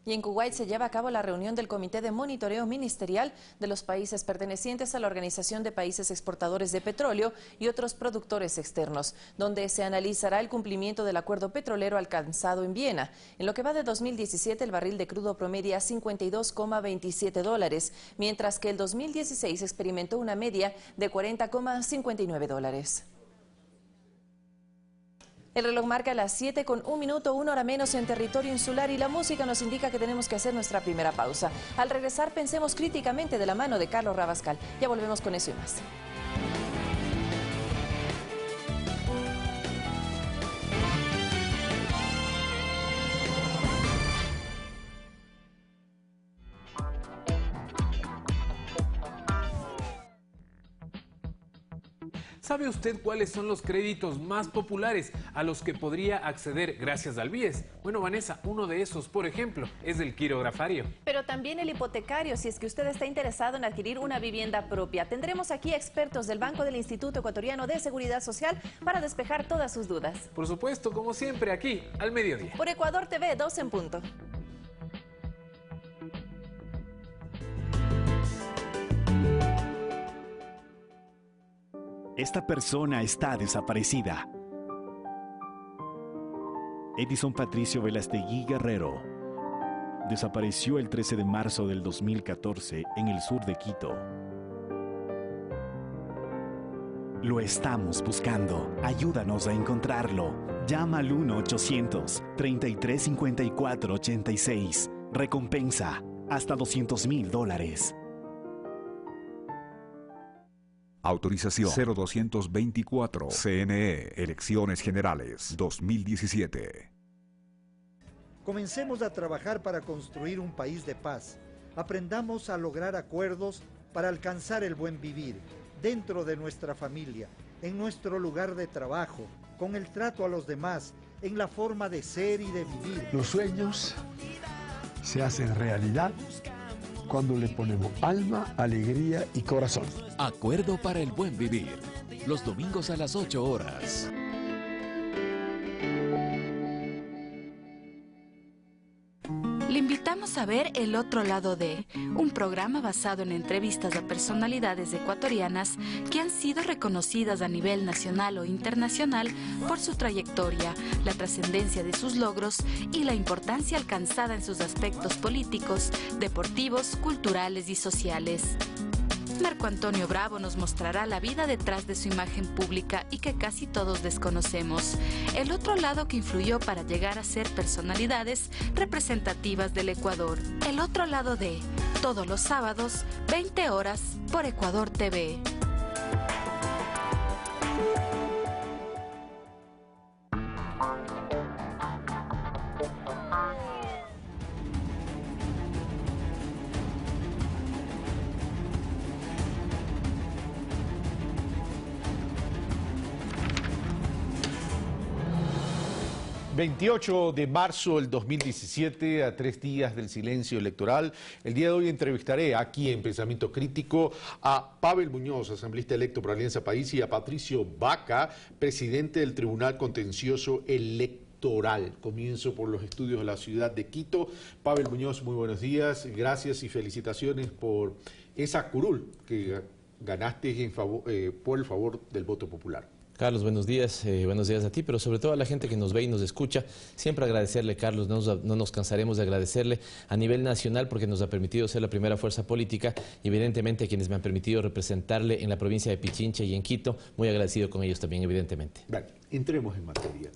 [SPEAKER 1] Y en Kuwait se lleva a cabo la reunión del Comité de Monitoreo Ministerial de los países pertenecientes a la Organización de Países Exportadores de Petróleo y otros productores externos, donde se analizará el cumplimiento del acuerdo petrolero alcanzado en Viena. En lo que va de 2017, el barril de crudo promedia $52,27, mientras que el 2016 experimentó una media de $40,59. El reloj marca las 7:01, 1 hora menos en territorio insular, y la música nos indica que tenemos que hacer nuestra primera pausa. Al regresar, pensemos críticamente de la mano de Carlos Rabascal. Ya volvemos con eso y más.
[SPEAKER 19] ¿Sabe usted cuáles son los créditos más populares a los que podría acceder gracias al BIES? Bueno, Vanessa, uno de esos, por ejemplo, es el quirografario.
[SPEAKER 1] Pero también el hipotecario, si es que usted está interesado en adquirir una vivienda propia. Tendremos aquí expertos del Banco del Instituto Ecuatoriano de Seguridad Social para despejar todas sus dudas.
[SPEAKER 19] Por supuesto, como siempre, aquí, al mediodía.
[SPEAKER 1] Por Ecuador TV, 2 en punto.
[SPEAKER 20] Esta persona está desaparecida. Edison Patricio Velastegui Guerrero desapareció el 13 de marzo del 2014 en el sur de Quito. Lo estamos buscando. Ayúdanos a encontrarlo. Llama al 1-800-3354-86. Recompensa hasta $200,000.
[SPEAKER 21] Autorización 0224. CNE. Elecciones Generales 2017.
[SPEAKER 22] Comencemos a trabajar para construir un país de paz. Aprendamos a lograr acuerdos para alcanzar el buen vivir, dentro de nuestra familia, en nuestro lugar de trabajo, con el trato a los demás, en la forma de ser y de vivir.
[SPEAKER 24] Los sueños se hacen realidad cuando le ponemos alma, alegría y corazón.
[SPEAKER 25] Acuerdo para el buen vivir. Los domingos a las 8 horas.
[SPEAKER 26] Le invitamos a ver El Otro Lado de, un programa basado en entrevistas a personalidades ecuatorianas que han sido reconocidas a nivel nacional o internacional por su trayectoria, la trascendencia de sus logros y la importancia alcanzada en sus aspectos políticos, deportivos, culturales y sociales. Marco Antonio Bravo nos mostrará la vida detrás de su imagen pública y que casi todos desconocemos. El otro lado que influyó para llegar a ser personalidades representativas del Ecuador. El otro lado de, todos los sábados, 20 horas, por Ecuador TV.
[SPEAKER 27] ...28 de marzo del 2017, a 3 días del silencio electoral. El día de hoy entrevistaré aquí en Pensamiento Crítico a Pavel Muñoz, asambleísta electo por Alianza País, y a Patricio Vaca, presidente del Tribunal Contencioso Electoral. Comienzo por los estudios de la ciudad de Quito. Pavel Muñoz, muy buenos días. Gracias y felicitaciones por esa curul que ganaste por el favor del voto popular.
[SPEAKER 29] Carlos, buenos días a ti, pero sobre todo a la gente que nos ve y nos escucha. Siempre agradecerle, Carlos, no nos cansaremos de agradecerle a nivel nacional porque nos ha permitido ser la primera fuerza política y evidentemente a quienes me han permitido representarle en la provincia de Pichincha y en Quito. Muy agradecido con ellos también, evidentemente.
[SPEAKER 27] Vale, entremos en materia.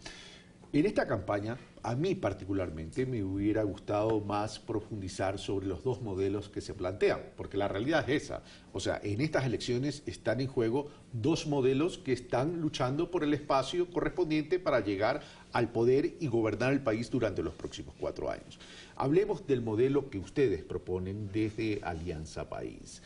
[SPEAKER 27] En esta campaña, a mí particularmente, me hubiera gustado más profundizar sobre los dos modelos que se plantean, porque la realidad es esa. O sea, en estas elecciones están en juego dos modelos que están luchando por el espacio correspondiente para llegar al poder y gobernar el país durante los próximos 4 años. Hablemos del modelo que ustedes proponen desde Alianza País.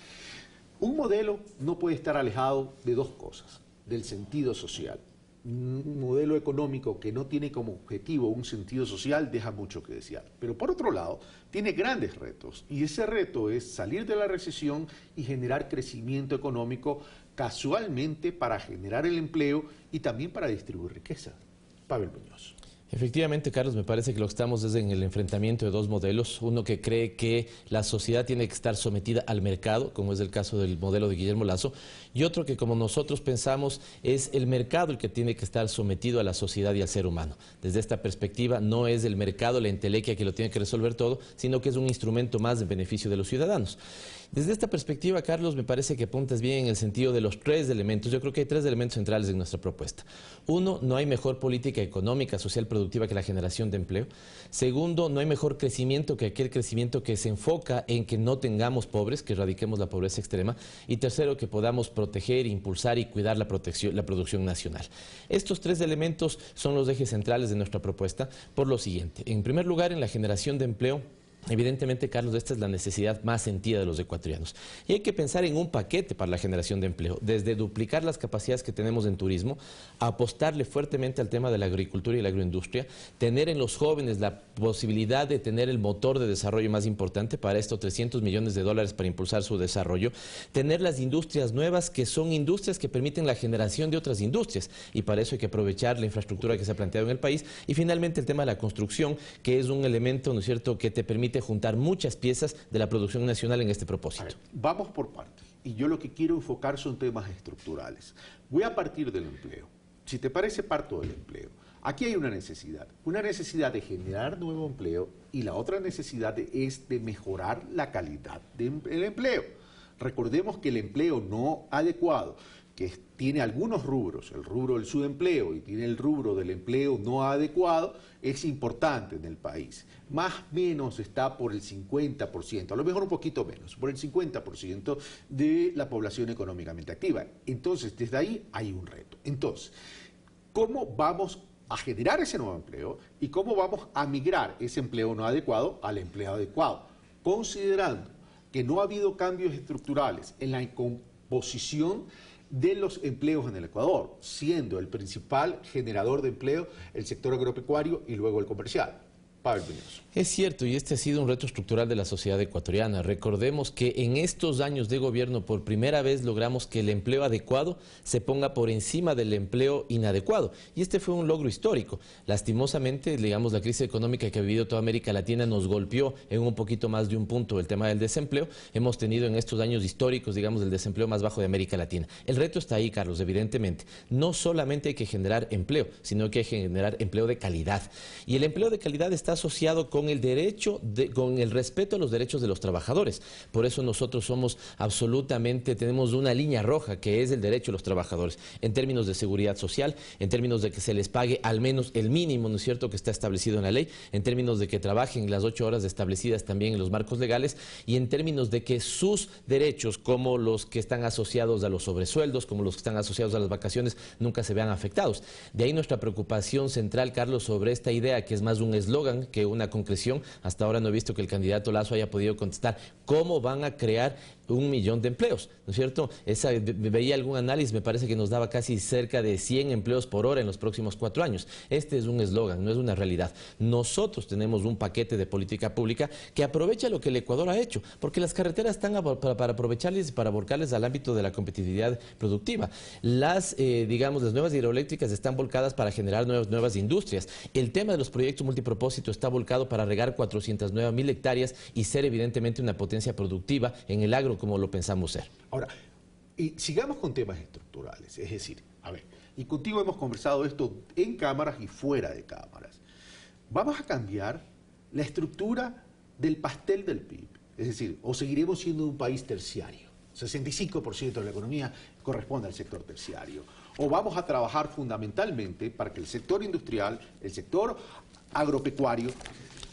[SPEAKER 27] Un modelo no puede estar alejado de dos cosas: del sentido social. Un modelo económico que no tiene como objetivo un sentido social deja mucho que desear. Pero por otro lado, tiene grandes retos, y ese reto es salir de la recesión y generar crecimiento económico, casualmente para generar el empleo y también para distribuir riqueza. Pavel Muñoz.
[SPEAKER 29] Efectivamente, Carlos, me parece que lo que estamos es en el enfrentamiento de dos modelos. Uno que cree que la sociedad tiene que estar sometida al mercado, como es el caso del modelo de Guillermo Lasso, y otro que, como nosotros pensamos, es el mercado el que tiene que estar sometido a la sociedad y al ser humano. Desde esta perspectiva, no es el mercado, la entelequia que lo tiene que resolver todo, sino que es un instrumento más en beneficio de los ciudadanos. Desde esta perspectiva, Carlos, me parece que apuntas bien en el sentido de los tres elementos. Yo creo que hay tres elementos centrales en nuestra propuesta. Uno, no hay mejor política económica, social, productiva que la generación de empleo. Segundo, no hay mejor crecimiento que aquel crecimiento que se enfoca en que no tengamos pobres, que erradiquemos la pobreza extrema. Y tercero, que podamos proteger, impulsar y cuidar la producción nacional. Estos tres elementos son los ejes centrales de nuestra propuesta por lo siguiente. En primer lugar, en la generación de empleo, evidentemente, Carlos, esta es la necesidad más sentida de los ecuatorianos. Y hay que pensar en un paquete para la generación de empleo, desde duplicar las capacidades que tenemos en turismo, apostarle fuertemente al tema de la agricultura y la agroindustria, tener en los jóvenes la posibilidad de tener el motor de desarrollo más importante, para esto $300 millones para impulsar su desarrollo, tener las industrias nuevas, que son industrias que permiten la generación de otras industrias, y para eso hay que aprovechar la infraestructura que se ha planteado en el país, y finalmente el tema de la construcción, que es un elemento, ¿no es cierto?, que te permite juntar muchas piezas de la producción nacional en este propósito.
[SPEAKER 27] Ver, vamos por partes, y yo lo que quiero enfocar son temas estructurales. Voy a partir del empleo. Si te parece, parto del empleo. Aquí hay una necesidad de generar nuevo empleo, y la otra necesidad es de mejorar la calidad del empleo. Recordemos que el empleo no adecuado, que tiene algunos rubros, el rubro del subempleo y tiene el rubro del empleo no adecuado, es importante en el país. Más o menos está por el 50%, a lo mejor un poquito menos, por el 50% de la población económicamente activa. Entonces, desde ahí hay un reto. Entonces, ¿cómo vamos a generar ese nuevo empleo y cómo vamos a migrar ese empleo no adecuado al empleo adecuado? Considerando que no ha habido cambios estructurales en la composición de los empleos en el Ecuador, siendo el principal generador de empleo el sector agropecuario y luego el comercial. Pavel Muñoz.
[SPEAKER 29] Es cierto, y este ha sido un reto estructural de la sociedad ecuatoriana. Recordemos que en estos años de gobierno por primera vez logramos que el empleo adecuado se ponga por encima del empleo inadecuado. Y este fue un logro histórico. Lastimosamente, digamos, la crisis económica que ha vivido toda América Latina nos golpeó en un poquito más de un punto el tema del desempleo. Hemos tenido en estos años históricos, digamos, el desempleo más bajo de América Latina. El reto está ahí, Carlos, evidentemente. No solamente hay que generar empleo, sino que hay que generar empleo de calidad. Y el empleo de calidad está asociado con el con el respeto a los derechos de los trabajadores. Por eso nosotros tenemos una línea roja, que es el derecho de los trabajadores, en términos de seguridad social, en términos de que se les pague al menos el mínimo, ¿no es cierto?, que está establecido en la ley, en términos de que trabajen las 8 horas establecidas también en los marcos legales, y en términos de que sus derechos, como los que están asociados a los sobresueldos, como los que están asociados a las vacaciones, nunca se vean afectados. De ahí nuestra preocupación central, Carlos, sobre esta idea, que es más un eslogan que una concreción. Hasta ahora no he visto que el candidato Lasso haya podido contestar cómo van a crear 1 millón de empleos, ¿no es cierto? Veía algún análisis, me parece que nos daba casi cerca de 100 empleos por hora en los próximos 4 años. Este es un eslogan, no es una realidad. Nosotros tenemos un paquete de política pública que aprovecha lo que el Ecuador ha hecho, porque las carreteras están para aprovecharles y para volcarles al ámbito de la competitividad productiva. Las nuevas hidroeléctricas están volcadas para generar nuevas industrias. El tema de los proyectos multipropósito está volcado para regar 409.000 hectáreas y ser evidentemente una potencia productiva en el agro, como lo pensamos ser.
[SPEAKER 27] Ahora, y sigamos con temas estructurales, es decir, a ver, y contigo hemos conversado esto en cámaras y fuera de cámaras. Vamos a cambiar la estructura del pastel del PIB, es decir, o seguiremos siendo un país terciario, 65% de la economía corresponde al sector terciario, o vamos a trabajar fundamentalmente para que el sector industrial, el sector agropecuario,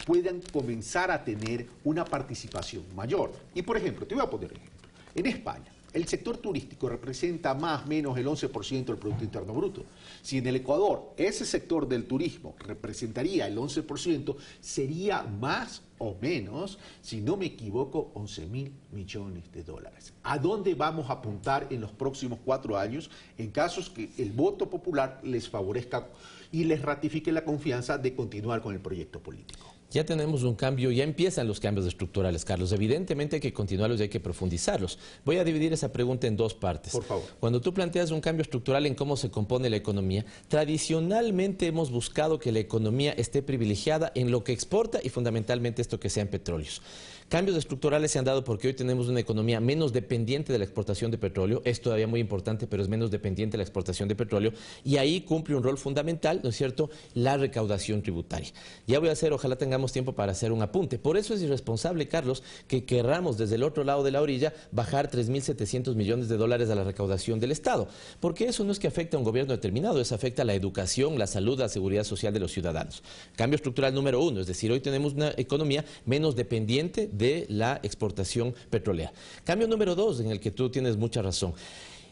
[SPEAKER 27] puedan comenzar a tener una participación mayor. Y por ejemplo, te voy a poner ejemplo. En España, el sector turístico representa más o menos el 11% del Producto Interno Bruto. Si en el Ecuador ese sector del turismo representaría el 11%, sería más o menos, si no me equivoco, 11.000 millones de dólares. ¿A dónde vamos a apuntar en los próximos 4 años en casos que el voto popular les favorezca y les ratifique la confianza de continuar con el proyecto político?
[SPEAKER 29] Ya tenemos un cambio, ya empiezan los cambios estructurales, Carlos. Evidentemente hay que continuarlos y hay que profundizarlos. Voy a dividir esa pregunta en dos partes.
[SPEAKER 27] Por favor.
[SPEAKER 29] Cuando tú planteas un cambio estructural en cómo se compone la economía, tradicionalmente hemos buscado que la economía esté privilegiada en lo que exporta y fundamentalmente esto que sea en petróleos. Cambios estructurales se han dado porque hoy tenemos una economía menos dependiente de la exportación de petróleo, es todavía muy importante, pero es menos dependiente de la exportación de petróleo, y ahí cumple un rol fundamental, ¿no es cierto?, la recaudación tributaria. Ya voy a hacer, ojalá tengamos tiempo para hacer un apunte. Por eso es irresponsable, Carlos, que querramos desde el otro lado de la orilla bajar 3.700 millones de dólares a la recaudación del Estado, porque eso no es que afecte a un gobierno determinado, eso afecta a la educación, la salud, la seguridad social de los ciudadanos. Cambio estructural número uno, es decir, hoy tenemos una economía menos dependiente de la exportación petrolera. Cambio número dos, en el que tú tienes mucha razón.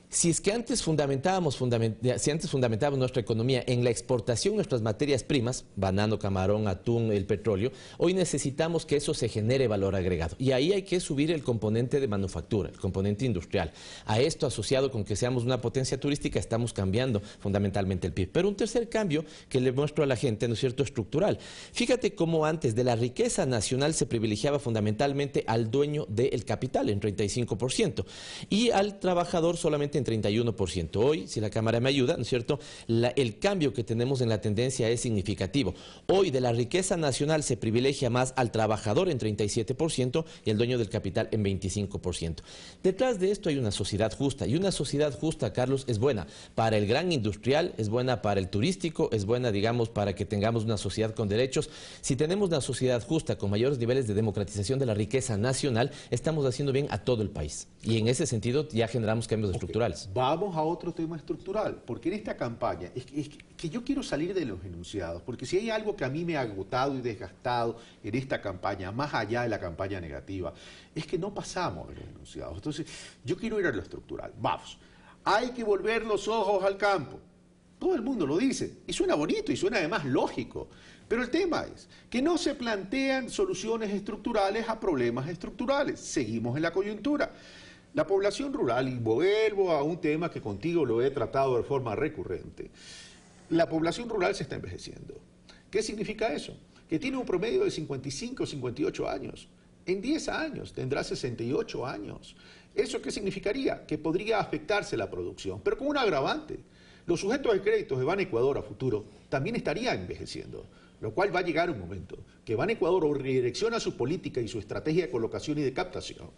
[SPEAKER 29] Si es que antes fundamentábamos nuestra economía en la exportación de nuestras materias primas, banano, camarón, atún, el petróleo, hoy necesitamos que eso se genere valor agregado. Y ahí hay que subir el componente de manufactura, el componente industrial. A esto, asociado con que seamos una potencia turística, estamos cambiando fundamentalmente el PIB. Pero un tercer cambio que le muestro a la gente, ¿no es cierto?, estructural. Fíjate cómo antes de la riqueza nacional se privilegiaba fundamentalmente al dueño del capital en 35% y al trabajador solamente en 31%. Hoy, si la Cámara me ayuda, ¿no es cierto?, el cambio que tenemos en la tendencia es significativo. Hoy de la riqueza nacional se privilegia más al trabajador en 37% y el dueño del capital en 25%. Detrás de esto hay una sociedad justa, y una sociedad justa, Carlos, es buena para el gran industrial, es buena para el turístico, es buena, digamos, para que tengamos una sociedad con derechos. Si tenemos una sociedad justa con mayores niveles de democratización de la riqueza nacional, estamos haciendo bien a todo el país. Y en ese sentido ya generamos cambios estructurales.
[SPEAKER 27] Vamos a otro tema estructural, porque en esta campaña, es que yo quiero salir de los enunciados, porque si hay algo que a mí me ha agotado y desgastado en esta campaña, más allá de la campaña negativa, es que no pasamos de los enunciados. Entonces, yo quiero ir a lo estructural. Vamos, hay que volver los ojos al campo. Todo el mundo lo dice, y suena bonito, y suena además lógico. Pero el tema es que no se plantean soluciones estructurales a problemas estructurales. Seguimos en la coyuntura. La población rural, y vuelvo a un tema que contigo lo he tratado de forma recurrente, la población rural se está envejeciendo. ¿Qué significa eso? Que tiene un promedio de 55, 58 años. En 10 años tendrá 68 años. ¿Eso qué significaría? Que podría afectarse la producción, pero con un agravante. Los sujetos de créditos de Ban Ecuador a futuro también estarían envejeciendo, lo cual va a llegar un momento que Ban Ecuador o redirecciona su política y su estrategia de colocación y de captación,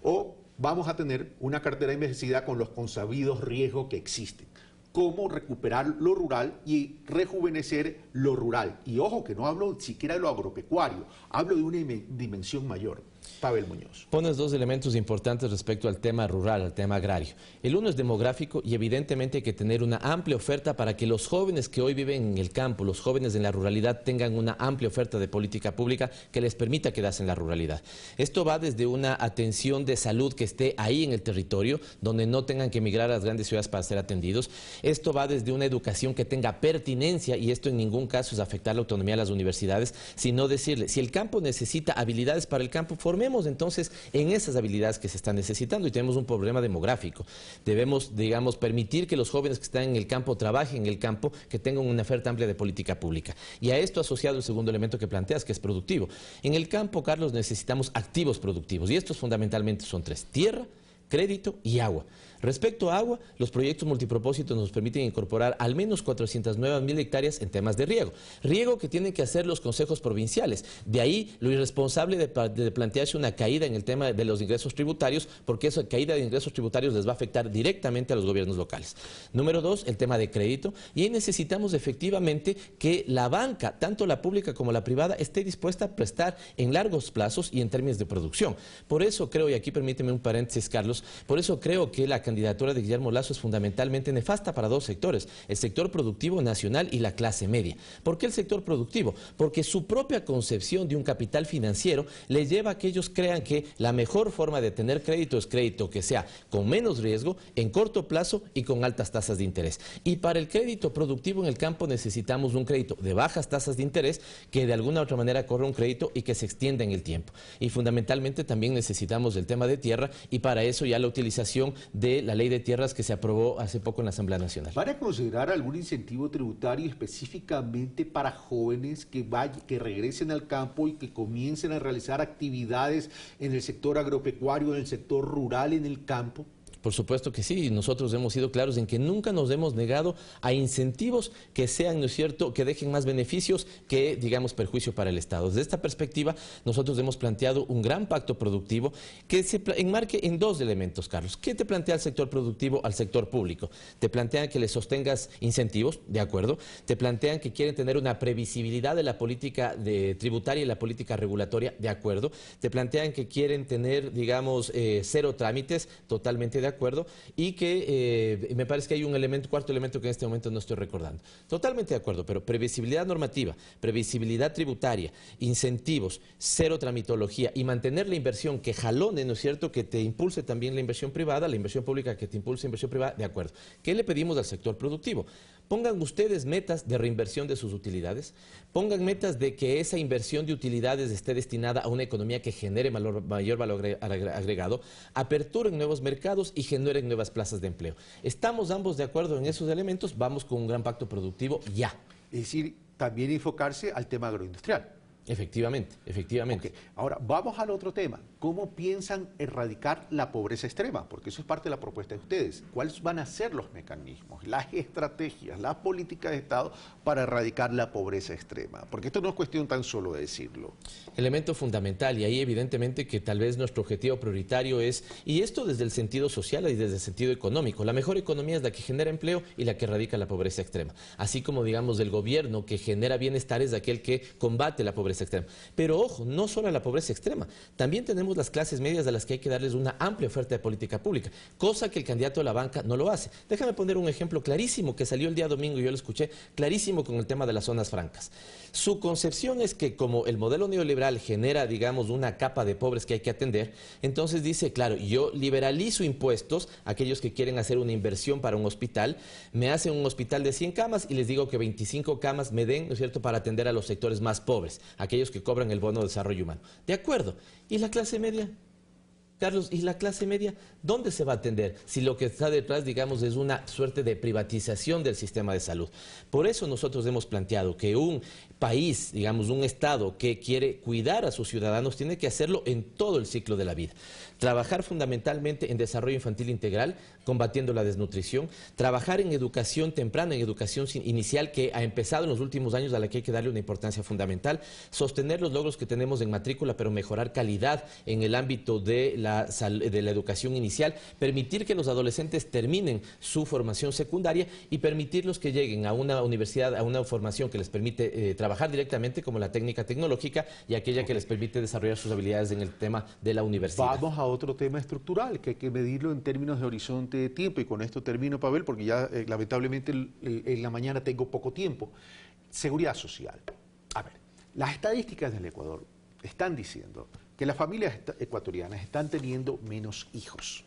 [SPEAKER 27] o vamos a tener una cartera envejecida con los consabidos riesgos que existen. Cómo recuperar lo rural y rejuvenecer lo rural. Y ojo, que no hablo siquiera de lo agropecuario, hablo de una dimensión mayor. Pavel Muñoz.
[SPEAKER 29] Pones dos elementos importantes respecto al tema rural, al tema agrario. El uno es demográfico y evidentemente hay que tener una amplia oferta para que los jóvenes que hoy viven en el campo, los jóvenes en la ruralidad, tengan una amplia oferta de política pública que les permita quedarse en la ruralidad. Esto va desde una atención de salud que esté ahí en el territorio, donde no tengan que emigrar a las grandes ciudades para ser atendidos. Esto va desde una educación que tenga pertinencia, y esto en ningún caso es afectar la autonomía de las universidades, sino decirle, si el campo necesita habilidades para el campo, formemos entonces en esas habilidades que se están necesitando, y tenemos un problema demográfico. Debemos, digamos, permitir que los jóvenes que están en el campo trabajen en el campo, que tengan una oferta amplia de política pública. Y a esto asociado el segundo elemento que planteas, que es productivo. En el campo, Carlos, necesitamos activos productivos, y estos fundamentalmente son tres: tierra, crédito y agua. Respecto a agua, los proyectos multipropósitos nos permiten incorporar al menos 409.000 hectáreas en temas de riego. Riego que tienen que hacer los consejos provinciales. De ahí lo irresponsable de plantearse una caída en el tema de los ingresos tributarios, porque esa caída de ingresos tributarios les va a afectar directamente a los gobiernos locales. Número dos, el tema de crédito. Y ahí necesitamos efectivamente que la banca, tanto la pública como la privada, esté dispuesta a prestar en largos plazos y en términos de producción. Por eso creo, y aquí permíteme un paréntesis, Carlos, por eso creo que la candidatura de Guillermo Lasso es fundamentalmente nefasta para dos sectores: el sector productivo nacional y la clase media. ¿Por qué el sector productivo? Porque su propia concepción de un capital financiero le lleva a que ellos crean que la mejor forma de tener crédito es crédito que sea con menos riesgo, en corto plazo y con altas tasas de interés. Y para el crédito productivo en el campo necesitamos un crédito de bajas tasas de interés que de alguna u otra manera corra un crédito y que se extienda en el tiempo. Y fundamentalmente también necesitamos el tema de tierra, y para eso ya la utilización de de la ley de tierras que se aprobó hace poco en la Asamblea Nacional.
[SPEAKER 27] ¿Van a considerar algún incentivo tributario específicamente para jóvenes que regresen al campo y que comiencen a realizar actividades en el sector agropecuario, en el sector rural, en el campo?
[SPEAKER 29] Por supuesto que sí, nosotros hemos sido claros en que nunca nos hemos negado a incentivos que sean, ¿no es cierto?, que dejen más beneficios que, digamos, perjuicio para el Estado. Desde esta perspectiva, nosotros hemos planteado un gran pacto productivo que se enmarque en dos elementos, Carlos. ¿Qué te plantea el sector productivo al sector público? Te plantean que le sostengas incentivos, de acuerdo. Te plantean que quieren tener una previsibilidad de la política tributaria y la política regulatoria, de acuerdo. Te plantean que quieren tener, digamos, cero trámites, totalmente de acuerdo, y que me parece que hay un cuarto elemento que en este momento no estoy recordando. Totalmente de acuerdo, pero previsibilidad normativa, previsibilidad tributaria, incentivos, cero tramitología y mantener la inversión que jalone, ¿no es cierto?, que te impulse también la inversión privada, la inversión pública que te impulse la inversión privada, de acuerdo. ¿Qué le pedimos al sector productivo? Pongan ustedes metas de reinversión de sus utilidades, pongan metas de que esa inversión de utilidades esté destinada a una economía que genere mayor valor agregado, aperturen nuevos mercados y generen nuevas plazas de empleo. Estamos ambos de acuerdo en esos elementos, vamos con un gran pacto productivo ya.
[SPEAKER 27] Es decir, también enfocarse al tema agroindustrial.
[SPEAKER 29] Efectivamente, efectivamente.
[SPEAKER 27] Okay. Ahora, vamos al otro tema. ¿Cómo piensan erradicar la pobreza extrema? Porque eso es parte de la propuesta de ustedes. ¿Cuáles van a ser los mecanismos, las estrategias, las políticas de Estado para erradicar la pobreza extrema? Porque esto no es cuestión tan solo de decirlo.
[SPEAKER 29] Elemento fundamental, y ahí evidentemente que tal vez nuestro objetivo prioritario es, y esto desde el sentido social y desde el sentido económico, la mejor economía es la que genera empleo y la que erradica la pobreza extrema. Así como, digamos, el gobierno que genera bienestar es aquel que combate la pobreza extrema. Pero ojo, no solo a la pobreza extrema, también tenemos las clases medias a las que hay que darles una amplia oferta de política pública, cosa que el candidato de la banca no lo hace. Déjame poner un ejemplo clarísimo que salió el día domingo y yo lo escuché, clarísimo con el tema de las zonas francas. Su concepción es que como el modelo neoliberal genera, digamos, una capa de pobres que hay que atender, entonces dice, claro, yo liberalizo impuestos a aquellos que quieren hacer una inversión para un hospital, me hacen un hospital de 100 camas y les digo que 25 camas me den, ¿no es cierto?, para atender a los sectores más pobres, aquellos que cobran el bono de desarrollo humano. De acuerdo. ¿Y la clase media? Carlos, ¿y la clase media dónde se va a atender? Si lo que está detrás, digamos, es una suerte de privatización del sistema de salud. Por eso nosotros hemos planteado que un país, digamos, un Estado que quiere cuidar a sus ciudadanos tiene que hacerlo en todo el ciclo de la vida. Trabajar fundamentalmente en desarrollo infantil integral, combatiendo la desnutrición, trabajar en educación temprana, en educación inicial que ha empezado en los últimos años, a la que hay que darle una importancia fundamental, sostener los logros que tenemos en matrícula, pero mejorar calidad en el ámbito de la educación inicial, permitir que los adolescentes terminen su formación secundaria y permitirlos que lleguen a una universidad, a una formación que les permite trabajar directamente, como la técnica tecnológica y aquella que les permite desarrollar sus habilidades en el tema de la universidad.
[SPEAKER 27] Vamos a otro tema estructural, que hay que medirlo en términos de horizonte de tiempo, y con esto termino, Pavel, porque ya lamentablemente en la mañana tengo poco tiempo. Seguridad social. A ver, las estadísticas del Ecuador están diciendo que las familias ecuatorianas están teniendo menos hijos.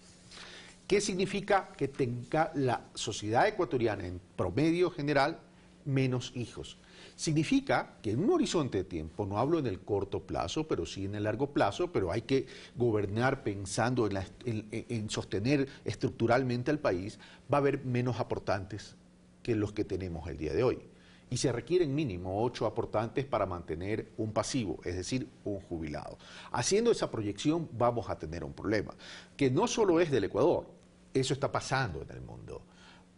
[SPEAKER 27] ¿Qué significa que tenga la sociedad ecuatoriana en promedio general menos hijos? Significa que en un horizonte de tiempo, no hablo en el corto plazo, pero sí en el largo plazo, pero hay que gobernar pensando en sostener estructuralmente al país, va a haber menos aportantes que los que tenemos el día de hoy. Y se requieren mínimo 8 aportantes para mantener un pasivo, es decir, un jubilado. Haciendo esa proyección vamos a tener un problema, que no solo es del Ecuador, eso está pasando en el mundo.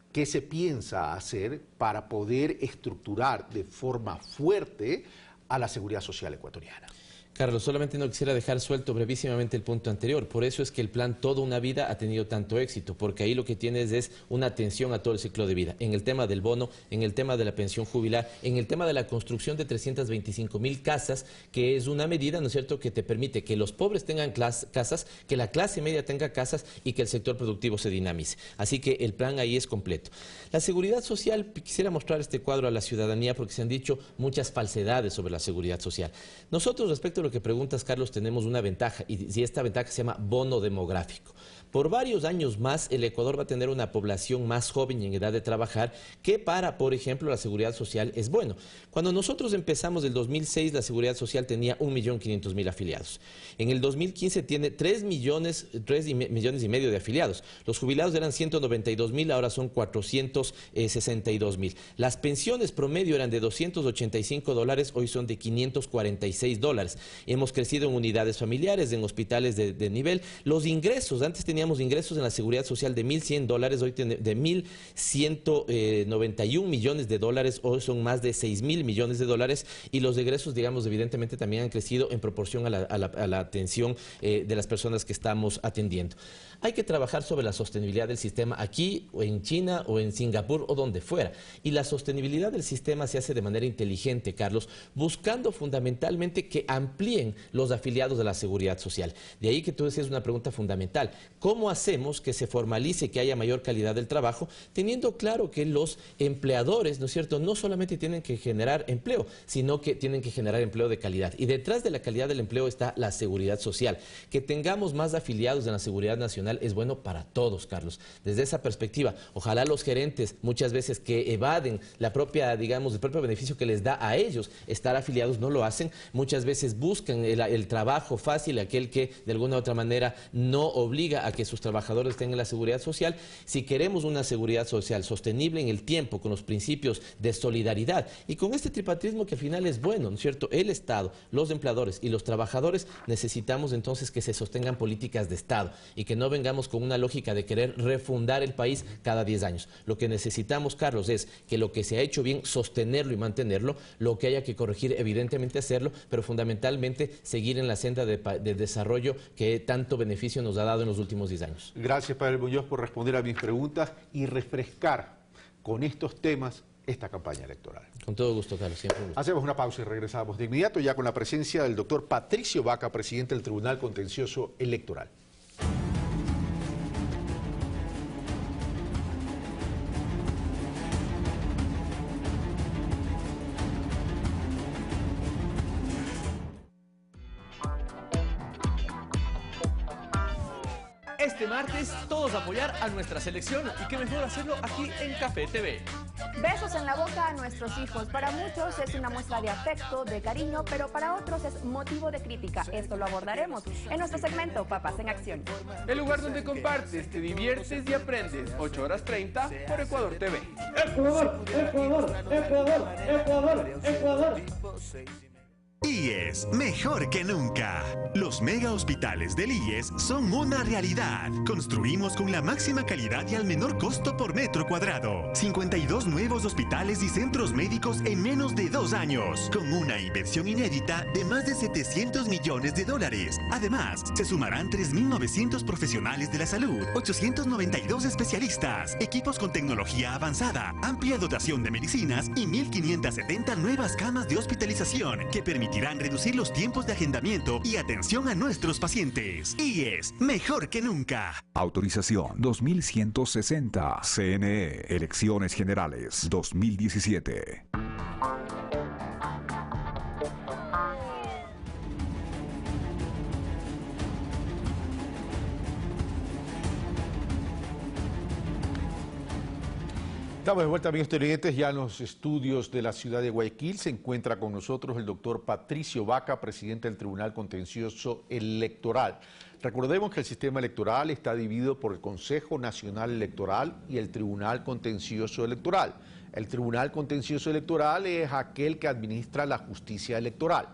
[SPEAKER 27] ¿Qué se piensa hacer para poder estructurar de forma fuerte a la seguridad social ecuatoriana?
[SPEAKER 29] Carlos, solamente no quisiera dejar suelto brevísimamente el punto anterior. Por eso es que el plan Toda una Vida ha tenido tanto éxito, porque ahí lo que tienes es una atención a todo el ciclo de vida. En el tema del bono, en el tema de la pensión jubilar, en el tema de la construcción de 325,000 casas, que es una medida, ¿no es cierto?, que te permite que los pobres tengan casas, que la clase media tenga casas y que el sector productivo se dinamice. Así que el plan ahí es completo. La seguridad social, quisiera mostrar este cuadro a la ciudadanía porque se han dicho muchas falsedades sobre la seguridad social. Nosotros, respecto a lo que preguntas, Carlos, tenemos una ventaja, y esta ventaja se llama bono demográfico. Por varios años más, el Ecuador va a tener una población más joven y en edad de trabajar, que para, por ejemplo, la seguridad social es bueno. Cuando nosotros empezamos el 2006, la seguridad social tenía 1.500.000 afiliados. En el 2015 tiene 3 millones y medio de afiliados. Los jubilados eran 192.000, ahora son 462.000. Las pensiones promedio eran de $285, hoy son de $546. Hemos crecido en unidades familiares, en hospitales de nivel. Los ingresos, antes teníamos ingresos en la seguridad social de $1.100, hoy de $1.191 millones, hoy son más de $6.000 millones, y los egresos, digamos, evidentemente también han crecido en proporción a la atención de las personas que estamos atendiendo. Hay que trabajar sobre la sostenibilidad del sistema aquí, o en China, o en Singapur, o donde fuera. Y la sostenibilidad del sistema se hace de manera inteligente, Carlos, buscando fundamentalmente que amplíen los afiliados de la seguridad social. De ahí que tú decías una pregunta fundamental. ¿Cómo hacemos que se formalice, que haya mayor calidad del trabajo, teniendo claro que los empleadores, ¿no es cierto?, no solamente tienen que generar empleo, sino que tienen que generar empleo de calidad. Y detrás de la calidad del empleo está la seguridad social. Que tengamos más afiliados en la seguridad nacional es bueno para todos, Carlos. Desde esa perspectiva, ojalá los gerentes, muchas veces que evaden la propia, digamos, el propio beneficio que les da a ellos estar afiliados, no lo hacen. Muchas veces buscan el trabajo fácil, aquel que de alguna u otra manera no obliga a que sus trabajadores tengan la seguridad social. Si queremos una seguridad social sostenible en el tiempo, con los principios de solidaridad y con este tripatrismo que al final es bueno, ¿no es cierto?, el Estado, los empleadores y los trabajadores, necesitamos entonces que se sostengan políticas de Estado y que no vengamos con una lógica de querer refundar el país cada 10 años. Lo que necesitamos, Carlos, es que lo que se ha hecho bien, sostenerlo y mantenerlo, lo que haya que corregir, evidentemente hacerlo, pero fundamentalmente seguir en la senda de desarrollo que tanto beneficio nos ha dado en los últimos 10 años.
[SPEAKER 27] Gracias, Padre Muñoz, por responder a mis preguntas y refrescar con estos temas esta campaña electoral.
[SPEAKER 29] Con todo gusto, Carlos, siempre un gusto.
[SPEAKER 27] Hacemos una pausa y regresamos de inmediato ya con la presencia del doctor Patricio Vaca, presidente del Tribunal Contencioso Electoral.
[SPEAKER 2] Este martes, todos a apoyar a nuestra selección y qué mejor hacerlo aquí en Café TV.
[SPEAKER 3] Besos en la boca a nuestros hijos. Para muchos es una muestra de afecto, de cariño, pero para otros es motivo de crítica. Esto lo abordaremos en nuestro segmento Papás en Acción.
[SPEAKER 2] El lugar donde compartes, te diviertes y aprendes. 8:30 por Ecuador TV.
[SPEAKER 4] Ecuador, Ecuador, Ecuador, Ecuador, Ecuador.
[SPEAKER 5] IES, mejor que nunca. Los mega hospitales del IES son una realidad. Construimos con la máxima calidad y al menor costo por metro cuadrado. 52 nuevos hospitales y centros médicos en menos de 2 años, con una inversión inédita de más de $700 millones. Además, se sumarán 3.900 profesionales de la salud, 892 especialistas, equipos con tecnología avanzada, amplia dotación de medicinas y 1.570 nuevas camas de hospitalización que permitirán reducir los tiempos de agendamiento y atención a nuestros pacientes. IES, mejor que nunca.
[SPEAKER 21] Autorización 2160. CNE. Elecciones Generales 2017.
[SPEAKER 27] Estamos de vuelta, amigos televidentes, ya en los estudios de la ciudad de Guayaquil. Se encuentra con nosotros el doctor Patricio Vaca, presidente del Tribunal Contencioso Electoral. Recordemos que el sistema electoral está dividido por el Consejo Nacional Electoral y el Tribunal Contencioso Electoral. El Tribunal Contencioso Electoral es aquel que administra la justicia electoral.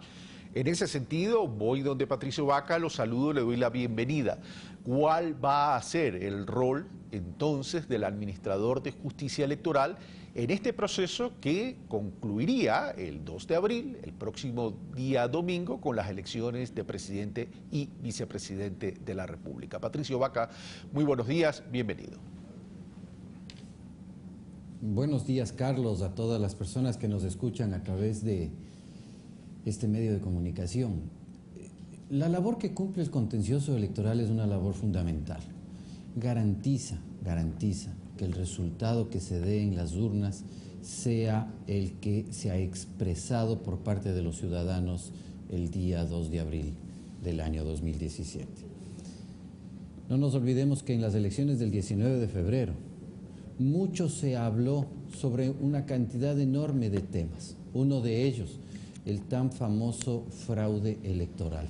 [SPEAKER 27] En ese sentido, voy donde Patricio Vaca, lo saludo, le doy la bienvenida. ¿Cuál va a ser el rol, entonces, del administrador de justicia electoral en este proceso que concluiría el 2 de abril, el próximo día domingo, con las elecciones de presidente y vicepresidente de la República? Patricio Vaca, muy buenos días, bienvenido.
[SPEAKER 6] Buenos días, Carlos, a todas las personas que nos escuchan a través de este medio de comunicación. La labor que cumple el contencioso electoral es una labor fundamental. Garantiza que el resultado que se dé en las urnas sea el que se ha expresado por parte de los ciudadanos el día 2 de abril del año 2017. No nos olvidemos que en las elecciones del 19 de febrero, mucho se habló sobre una cantidad enorme de temas. Uno de ellos, el tan famoso fraude electoral.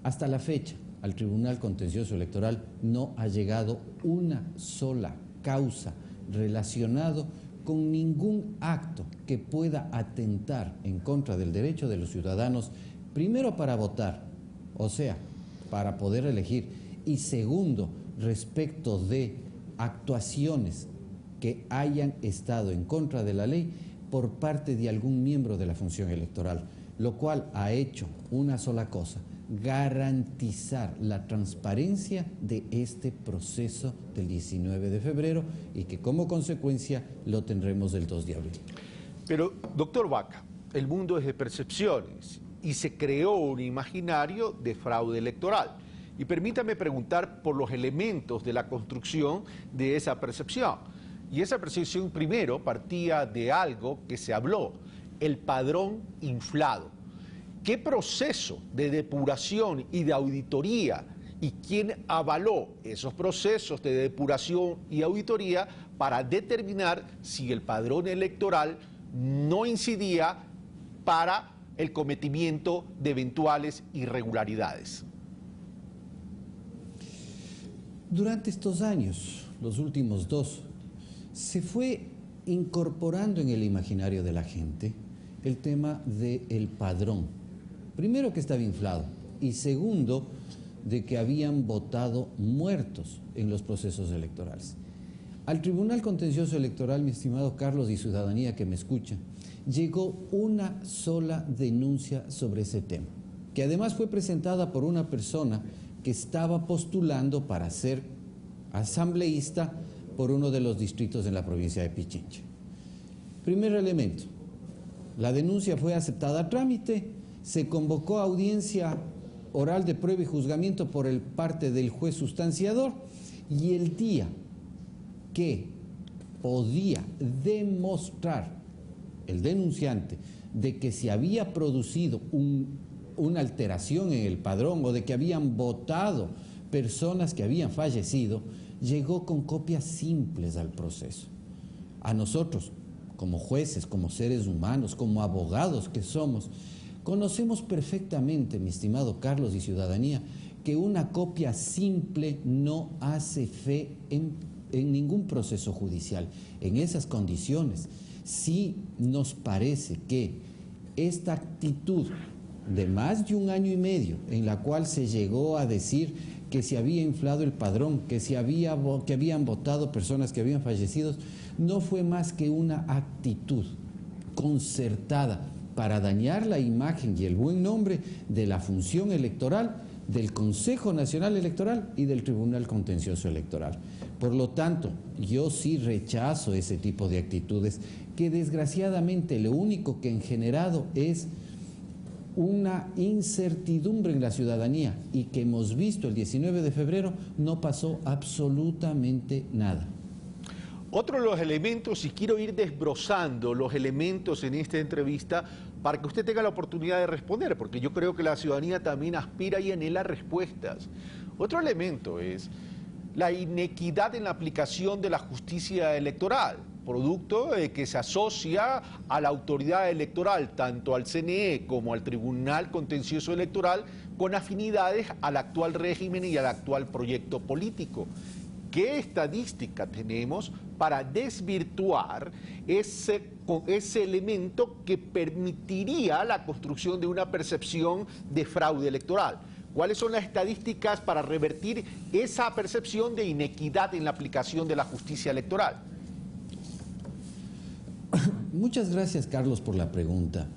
[SPEAKER 6] Hasta la fecha, al Tribunal Contencioso Electoral no ha llegado una sola causa relacionada con ningún acto que pueda atentar en contra del derecho de los ciudadanos, primero para votar, o sea, para poder elegir, y segundo, respecto de actuaciones que hayan estado en contra de la ley por parte de algún miembro de la función electoral, lo cual ha hecho una sola cosa: garantizar la transparencia de este proceso del 19 de febrero y que como consecuencia lo tendremos el 2 de abril.
[SPEAKER 27] Pero, doctor Vaca, el mundo es de percepciones y se creó un imaginario de fraude electoral. Y permítame preguntar por los elementos de la construcción de esa percepción. Y esa percepción primero partía de algo que se habló, el padrón inflado. ¿Qué proceso de depuración y de auditoría y quién avaló esos procesos de depuración y auditoría para determinar si el padrón electoral no incidía para el cometimiento de eventuales irregularidades?
[SPEAKER 6] Durante estos años, los últimos 2, se fue incorporando en el imaginario de la gente el tema del padrón. Primero, que estaba inflado, y segundo, de que habían votado muertos en los procesos electorales. Al Tribunal Contencioso Electoral, mi estimado Carlos y ciudadanía que me escucha, llegó una sola denuncia sobre ese tema, que además fue presentada por una persona que estaba postulando para ser asambleísta por uno de los distritos en la provincia de Pichincha. Primer elemento, la denuncia fue aceptada a trámite, se convocó a audiencia oral de prueba y juzgamiento por parte del juez sustanciador, y el día que podía demostrar el denunciante de que se había producido una alteración en el padrón o de que habían votado personas que habían fallecido, llegó con copias simples al proceso. A nosotros, como jueces, como seres humanos, como abogados que somos, conocemos perfectamente, mi estimado Carlos y ciudadanía, que una copia simple no hace fe en ningún proceso judicial. En esas condiciones, sí nos parece que esta actitud de más de 1 año y medio, en la cual se llegó a decir que se había inflado el padrón, que habían votado personas que habían fallecido, no fue más que una actitud concertada para dañar la imagen y el buen nombre de la función electoral, del Consejo Nacional Electoral y del Tribunal Contencioso Electoral. Por lo tanto, yo sí rechazo ese tipo de actitudes que desgraciadamente lo único que han generado es una incertidumbre en la ciudadanía, y que hemos visto el 19 de febrero no pasó absolutamente nada.
[SPEAKER 27] Otro de los elementos, y quiero ir desbrozando los elementos en esta entrevista para que usted tenga la oportunidad de responder, porque yo creo que la ciudadanía también aspira y anhela respuestas. Otro elemento es la inequidad en la aplicación de la justicia electoral, producto de que se asocia a la autoridad electoral, tanto al CNE como al Tribunal Contencioso Electoral, con afinidades al actual régimen y al actual proyecto político. ¿Qué estadística tenemos para desvirtuar ese elemento que permitiría la construcción de una percepción de fraude electoral? ¿Cuáles son las estadísticas para revertir esa percepción de inequidad en la aplicación de la justicia electoral?
[SPEAKER 6] Muchas gracias, Carlos, por la pregunta.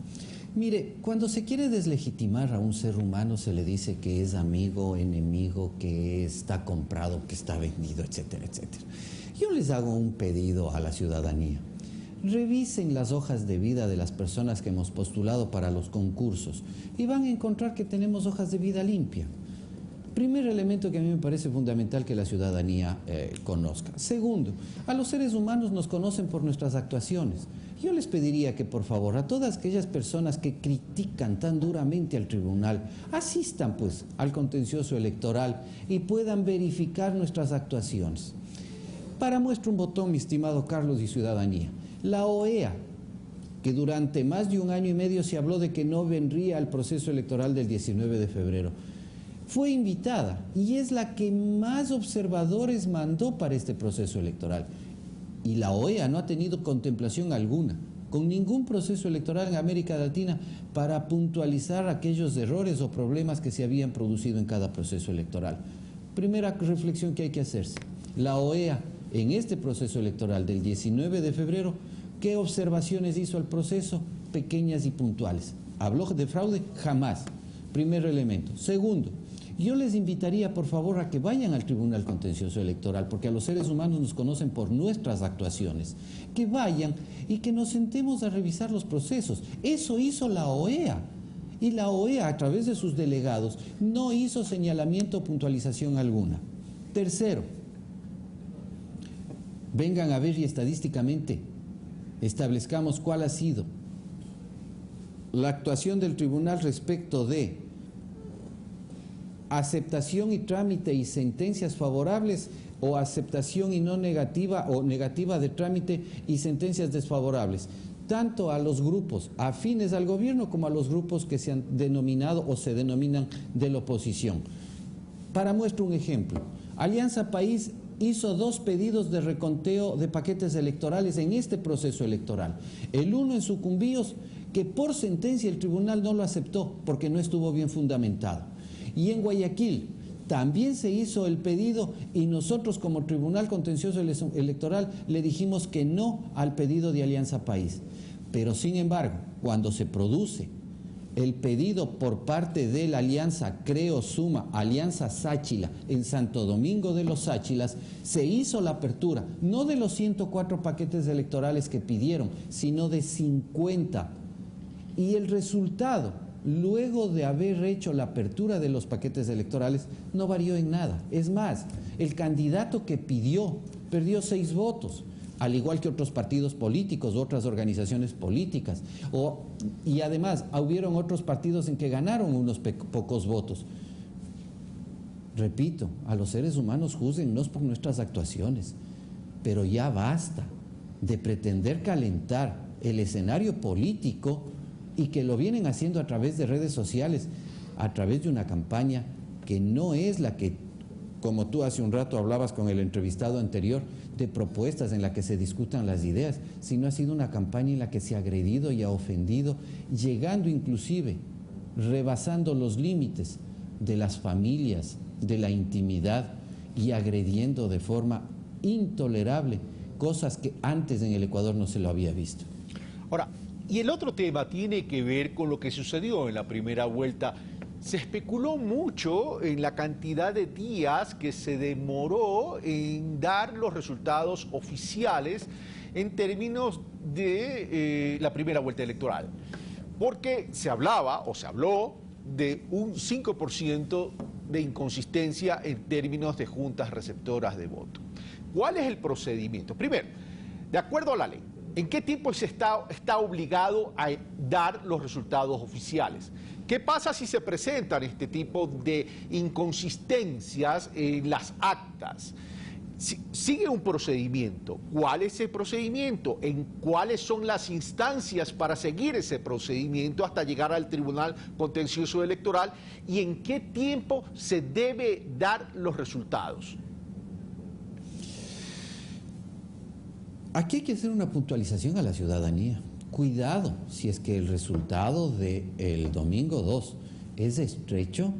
[SPEAKER 6] Mire, cuando se quiere deslegitimar a un ser humano se le dice que es amigo, enemigo, que está comprado, que está vendido, etcétera, etcétera. Yo les hago un pedido a la ciudadanía. Revisen las hojas de vida de las personas que hemos postulado para los concursos y van a encontrar que tenemos hojas de vida limpia. Primer elemento que a mí me parece fundamental que la ciudadanía conozca. Segundo, a los seres humanos nos conocen por nuestras actuaciones. Yo les pediría que, por favor, a todas aquellas personas que critican tan duramente al tribunal, asistan pues al contencioso electoral y puedan verificar nuestras actuaciones. Para muestra un botón, mi estimado Carlos y ciudadanía, la OEA, que durante más de 1 año y medio se habló de que no vendría al proceso electoral del 19 de febrero, fue invitada y es la que más observadores mandó para este proceso electoral. Y la OEA no ha tenido contemplación alguna con ningún proceso electoral en América Latina para puntualizar aquellos errores o problemas que se habían producido en cada proceso electoral. Primera reflexión que hay que hacerse. La OEA, en este proceso electoral del 19 de febrero, ¿qué observaciones hizo al proceso? Pequeñas y puntuales. ¿Habló de fraude? Jamás. Primer elemento. Segundo, yo les invitaría, por favor, a que vayan al Tribunal Contencioso Electoral, porque a los seres humanos nos conocen por nuestras actuaciones. Que vayan y que nos sentemos a revisar los procesos. Eso hizo la OEA. Y la OEA, a través de sus delegados, no hizo señalamiento o puntualización alguna. Tercero, vengan a ver y estadísticamente establezcamos cuál ha sido la actuación del tribunal respecto de aceptación y trámite y sentencias favorables o aceptación y no negativa o negativa de trámite y sentencias desfavorables, tanto a los grupos afines al gobierno como a los grupos que se han denominado o se denominan de la oposición. Para muestra un ejemplo, Alianza País hizo 2 pedidos de reconteo de paquetes electorales en este proceso electoral. El uno en Sucumbíos, que por sentencia el tribunal no lo aceptó porque no estuvo bien fundamentado. Y en Guayaquil también se hizo el pedido y nosotros como Tribunal Contencioso Electoral le dijimos que no al pedido de Alianza País. Pero sin embargo, cuando se produce el pedido por parte de la Alianza Creo Suma, Alianza Sáchila, en Santo Domingo de los Sáchilas, se hizo la apertura, no de los 104 paquetes electorales que pidieron, sino de 50. Y el resultado, luego de haber hecho la apertura de los paquetes electorales, no varió en nada. Es más, el candidato que pidió perdió 6 votos, al igual que otros partidos políticos, otras organizaciones políticas. Y además, hubieron otros partidos en que ganaron unos pocos votos. Repito, a los seres humanos júzguennos por nuestras actuaciones, pero ya basta de pretender calentar el escenario político y que lo vienen haciendo a través de redes sociales, a través de una campaña que no es la que, como tú hace un rato hablabas con el entrevistado anterior, de propuestas en la que se discutan las ideas, sino ha sido una campaña en la que se ha agredido y ha ofendido, llegando inclusive, rebasando los límites de las familias, de la intimidad y agrediendo de forma intolerable cosas que antes en el Ecuador no se lo había visto.
[SPEAKER 27] Ahora, y el otro tema tiene que ver con lo que sucedió en la primera vuelta. Se especuló mucho en la cantidad de días que se demoró en dar los resultados oficiales en términos de la primera vuelta electoral, porque se hablaba o se habló de un 5% de inconsistencia en términos de juntas receptoras de voto. ¿Cuál es el procedimiento? Primero, de acuerdo a la ley, ¿en qué tiempo se está obligado a dar los resultados oficiales? ¿Qué pasa si se presentan este tipo de inconsistencias en las actas? Sigue un procedimiento. ¿Cuál es el procedimiento? ¿En cuáles son las instancias para seguir ese procedimiento hasta llegar al Tribunal Contencioso Electoral? ¿Y en qué tiempo se debe dar los resultados?
[SPEAKER 6] Aquí hay que hacer una puntualización a la ciudadanía. Cuidado, si es que el resultado del domingo 2 es estrecho,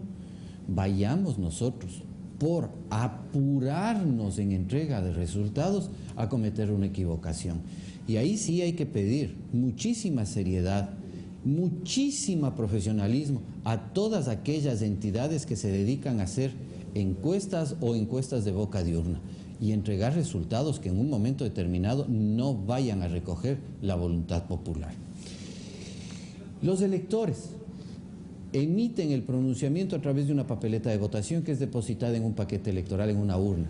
[SPEAKER 6] vayamos nosotros, por apurarnos en entrega de resultados, a cometer una equivocación. Y ahí sí hay que pedir muchísima seriedad, muchísimo profesionalismo a todas aquellas entidades que se dedican a hacer encuestas o encuestas de boca de urna y entregar resultados que en un momento determinado no vayan a recoger la voluntad popular. Los electores emiten el pronunciamiento a través de una papeleta de votación que es depositada en un paquete electoral, en una urna.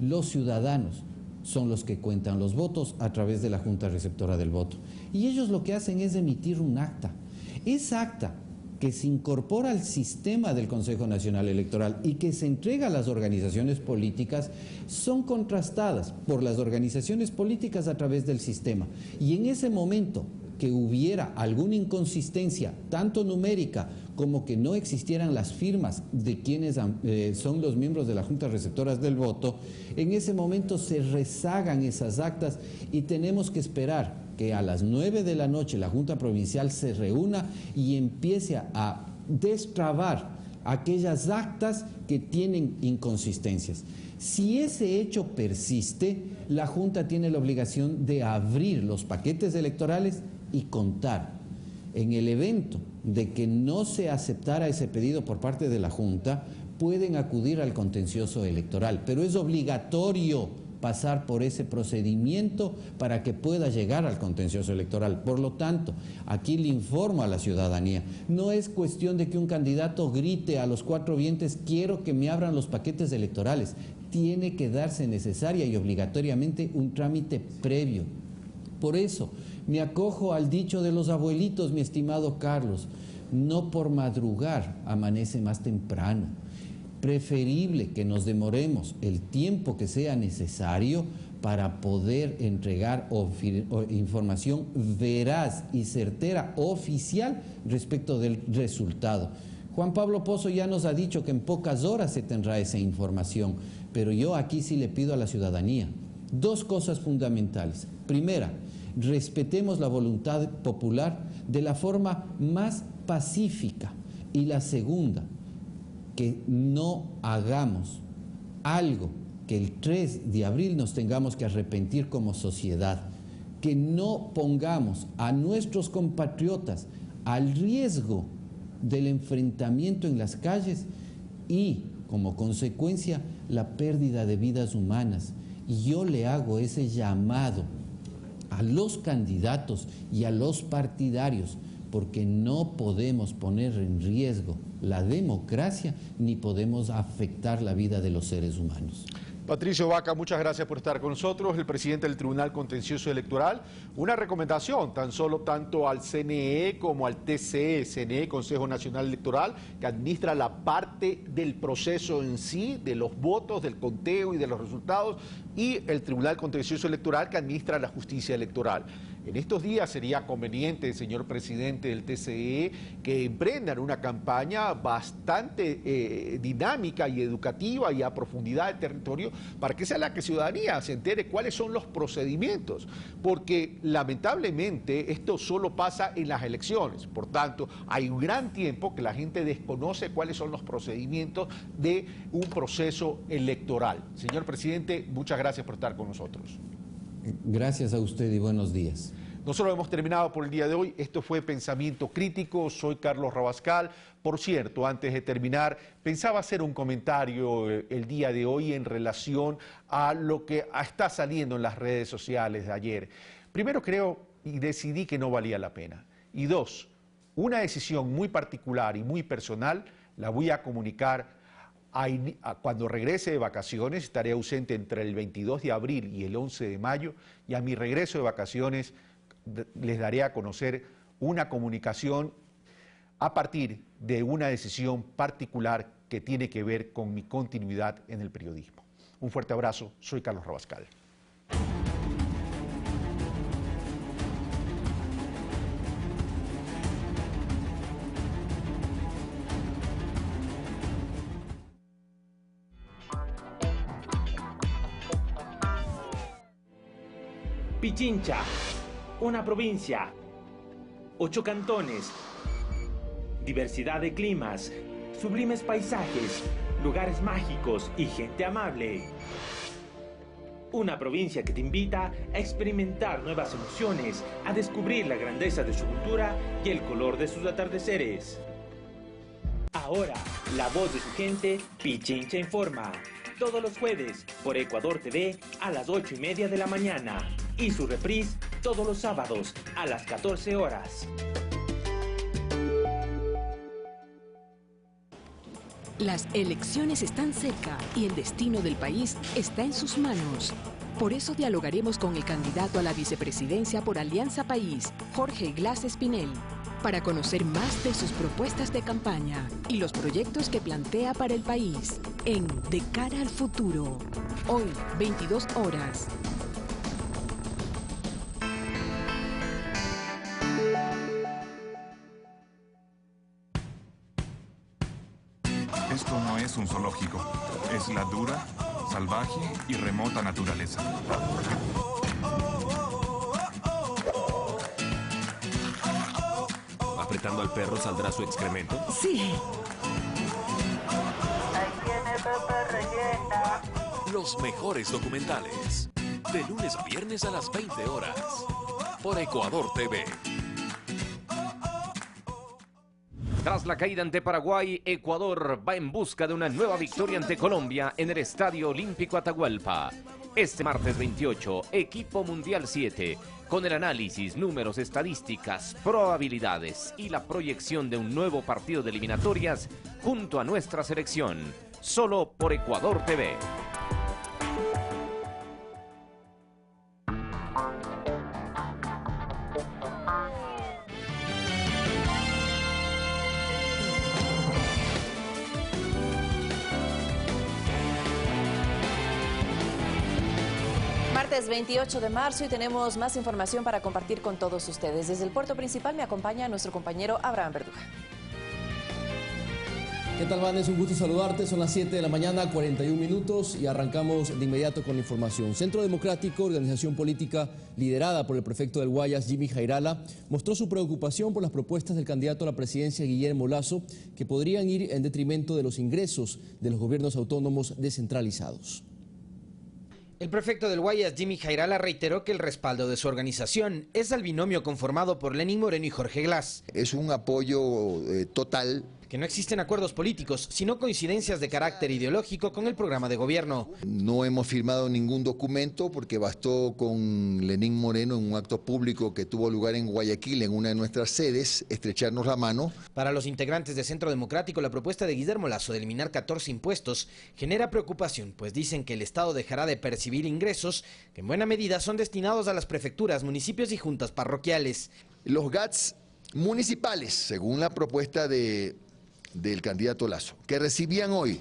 [SPEAKER 6] Los ciudadanos son los que cuentan los votos a través de la Junta Receptora del Voto. Y ellos lo que hacen es emitir un acta. Esa acta que se incorpora al sistema del Consejo Nacional Electoral y que se entrega a las organizaciones políticas, son contrastadas por las organizaciones políticas a través del sistema. Y en ese momento que hubiera alguna inconsistencia, tanto numérica como que no existieran las firmas de quienes son los miembros de la Junta Receptoras del Voto, en ese momento se rezagan esas actas y tenemos que esperar que a las 9 de la noche la Junta Provincial se reúna y empiece a destrabar aquellas actas que tienen inconsistencias. Si ese hecho persiste, la Junta tiene la obligación de abrir los paquetes electorales y contar. En el evento de que no se aceptara ese pedido por parte de la Junta, pueden acudir al contencioso electoral, pero es obligatorio pasar por ese procedimiento para que pueda llegar al contencioso electoral. Por lo tanto, aquí le informo a la ciudadanía, no es cuestión de que un candidato grite a los cuatro vientos, quiero que me abran los paquetes electorales. Tiene que darse necesaria y obligatoriamente un trámite previo. Por eso, me acojo al dicho de los abuelitos, mi estimado Carlos, no por madrugar amanece más temprano. Preferible que nos demoremos el tiempo que sea necesario para poder entregar información veraz y certera, oficial, respecto del resultado. Juan Pablo Pozo ya nos ha dicho que en pocas horas se tendrá esa información, pero yo aquí sí le pido a la ciudadanía dos cosas fundamentales. Primera, respetemos la voluntad popular de la forma más pacífica. Y la segunda, que no hagamos algo que el 3 de abril nos tengamos que arrepentir como sociedad, que no pongamos a nuestros compatriotas al riesgo del enfrentamiento en las calles y, como consecuencia, la pérdida de vidas humanas. Y yo le hago ese llamado a los candidatos y a los partidarios, porque no podemos poner en riesgo la democracia ni podemos afectar la vida de los seres humanos.
[SPEAKER 27] Patricio Vaca, muchas gracias por estar con nosotros. El presidente del Tribunal Contencioso Electoral, una recomendación tanto al CNE como al TCE, CNE, Consejo Nacional Electoral, que administra la parte del proceso en sí, de los votos, del conteo y de los resultados, y el Tribunal Contencioso Electoral, que administra la justicia electoral. En estos días sería conveniente, señor presidente del TCE, que emprendan una campaña bastante dinámica y educativa y a profundidad del territorio para que sea la que ciudadanía se entere cuáles son los procedimientos, porque lamentablemente esto solo pasa en las elecciones. Por tanto, hay un gran tiempo que la gente desconoce cuáles son los procedimientos de un proceso electoral. Señor presidente, muchas gracias por estar con nosotros.
[SPEAKER 6] Gracias a usted y buenos días.
[SPEAKER 27] Nosotros hemos terminado por el día de hoy. Esto fue Pensamiento Crítico. Soy Carlos Rabascal. Por cierto, antes de terminar, pensaba hacer un comentario el día de hoy en relación a lo que está saliendo en las redes sociales de ayer. Primero, creo y decidí que no valía la pena. Y dos, una decisión muy particular y muy personal la voy a comunicar cuando regrese de vacaciones. Estaré ausente entre el 22 de abril y el 11 de mayo, y a mi regreso de vacaciones les daré a conocer una comunicación a partir de una decisión particular que tiene que ver con mi continuidad en el periodismo. Un fuerte abrazo, soy Carlos Rabascal.
[SPEAKER 7] Pichincha, una provincia, 8 cantones, diversidad de climas, sublimes paisajes, lugares mágicos y gente amable. Una provincia que te invita a experimentar nuevas emociones, a descubrir la grandeza de su cultura y el color de sus atardeceres. Ahora, la voz de su gente, Pichincha Informa. Todos los jueves por Ecuador TV a las 8:30 de la mañana. Y su reprise todos los sábados a las 14 horas.
[SPEAKER 8] Las elecciones están cerca y el destino del país está en sus manos. Por eso dialogaremos con el candidato a la vicepresidencia por Alianza País, Jorge Glass Espinel, para conocer más de sus propuestas de campaña y los proyectos que plantea para el país en De Cara al Futuro. Hoy, 22 horas.
[SPEAKER 9] Esto no es un zoológico, es la dura, salvaje y remota naturaleza.
[SPEAKER 10] ¿Apretando al perro saldrá su excremento?
[SPEAKER 8] Sí.
[SPEAKER 25] Los mejores documentales. De lunes a viernes a las 20 horas. Por Ecuador TV.
[SPEAKER 11] Tras la caída ante Paraguay, Ecuador va en busca de una nueva victoria ante Colombia en el Estadio Olímpico Atahualpa. Este martes 28, Equipo Mundial 7, con el análisis, números, estadísticas, probabilidades y la proyección de un nuevo partido de eliminatorias junto a nuestra selección. Solo por Ecuador TV.
[SPEAKER 1] Martes 28 de marzo y tenemos más información para compartir con todos ustedes. Desde el puerto principal me acompaña nuestro compañero Abraham Verduga.
[SPEAKER 12] ¿Qué tal, Van? Es un gusto saludarte. Son las 7 de la mañana, 41 minutos y arrancamos de inmediato con la información. Centro Democrático, organización política liderada por el prefecto del Guayas, Jimmy Jairala, mostró su preocupación por las propuestas del candidato a la presidencia, Guillermo Lasso, que podrían ir en detrimento de los ingresos de los gobiernos autónomos descentralizados.
[SPEAKER 14] El prefecto del Guayas, Jimmy Jairala, reiteró que el respaldo de su organización es al binomio conformado por Lenín Moreno y Jorge Glass.
[SPEAKER 15] Es un apoyo total.
[SPEAKER 14] Que no existen acuerdos políticos, sino coincidencias de carácter ideológico con el programa de gobierno.
[SPEAKER 15] No hemos firmado ningún documento porque bastó con Lenín Moreno en un acto público que tuvo lugar en Guayaquil, en una de nuestras sedes, estrecharnos la mano.
[SPEAKER 14] Para los integrantes de Centro Democrático, la propuesta de Guillermo Lasso de eliminar 14 impuestos genera preocupación, pues dicen que el Estado dejará de percibir ingresos que en buena medida son destinados a las prefecturas, municipios y juntas parroquiales.
[SPEAKER 15] Los GATS municipales, según la propuesta del candidato Lasso, que recibían hoy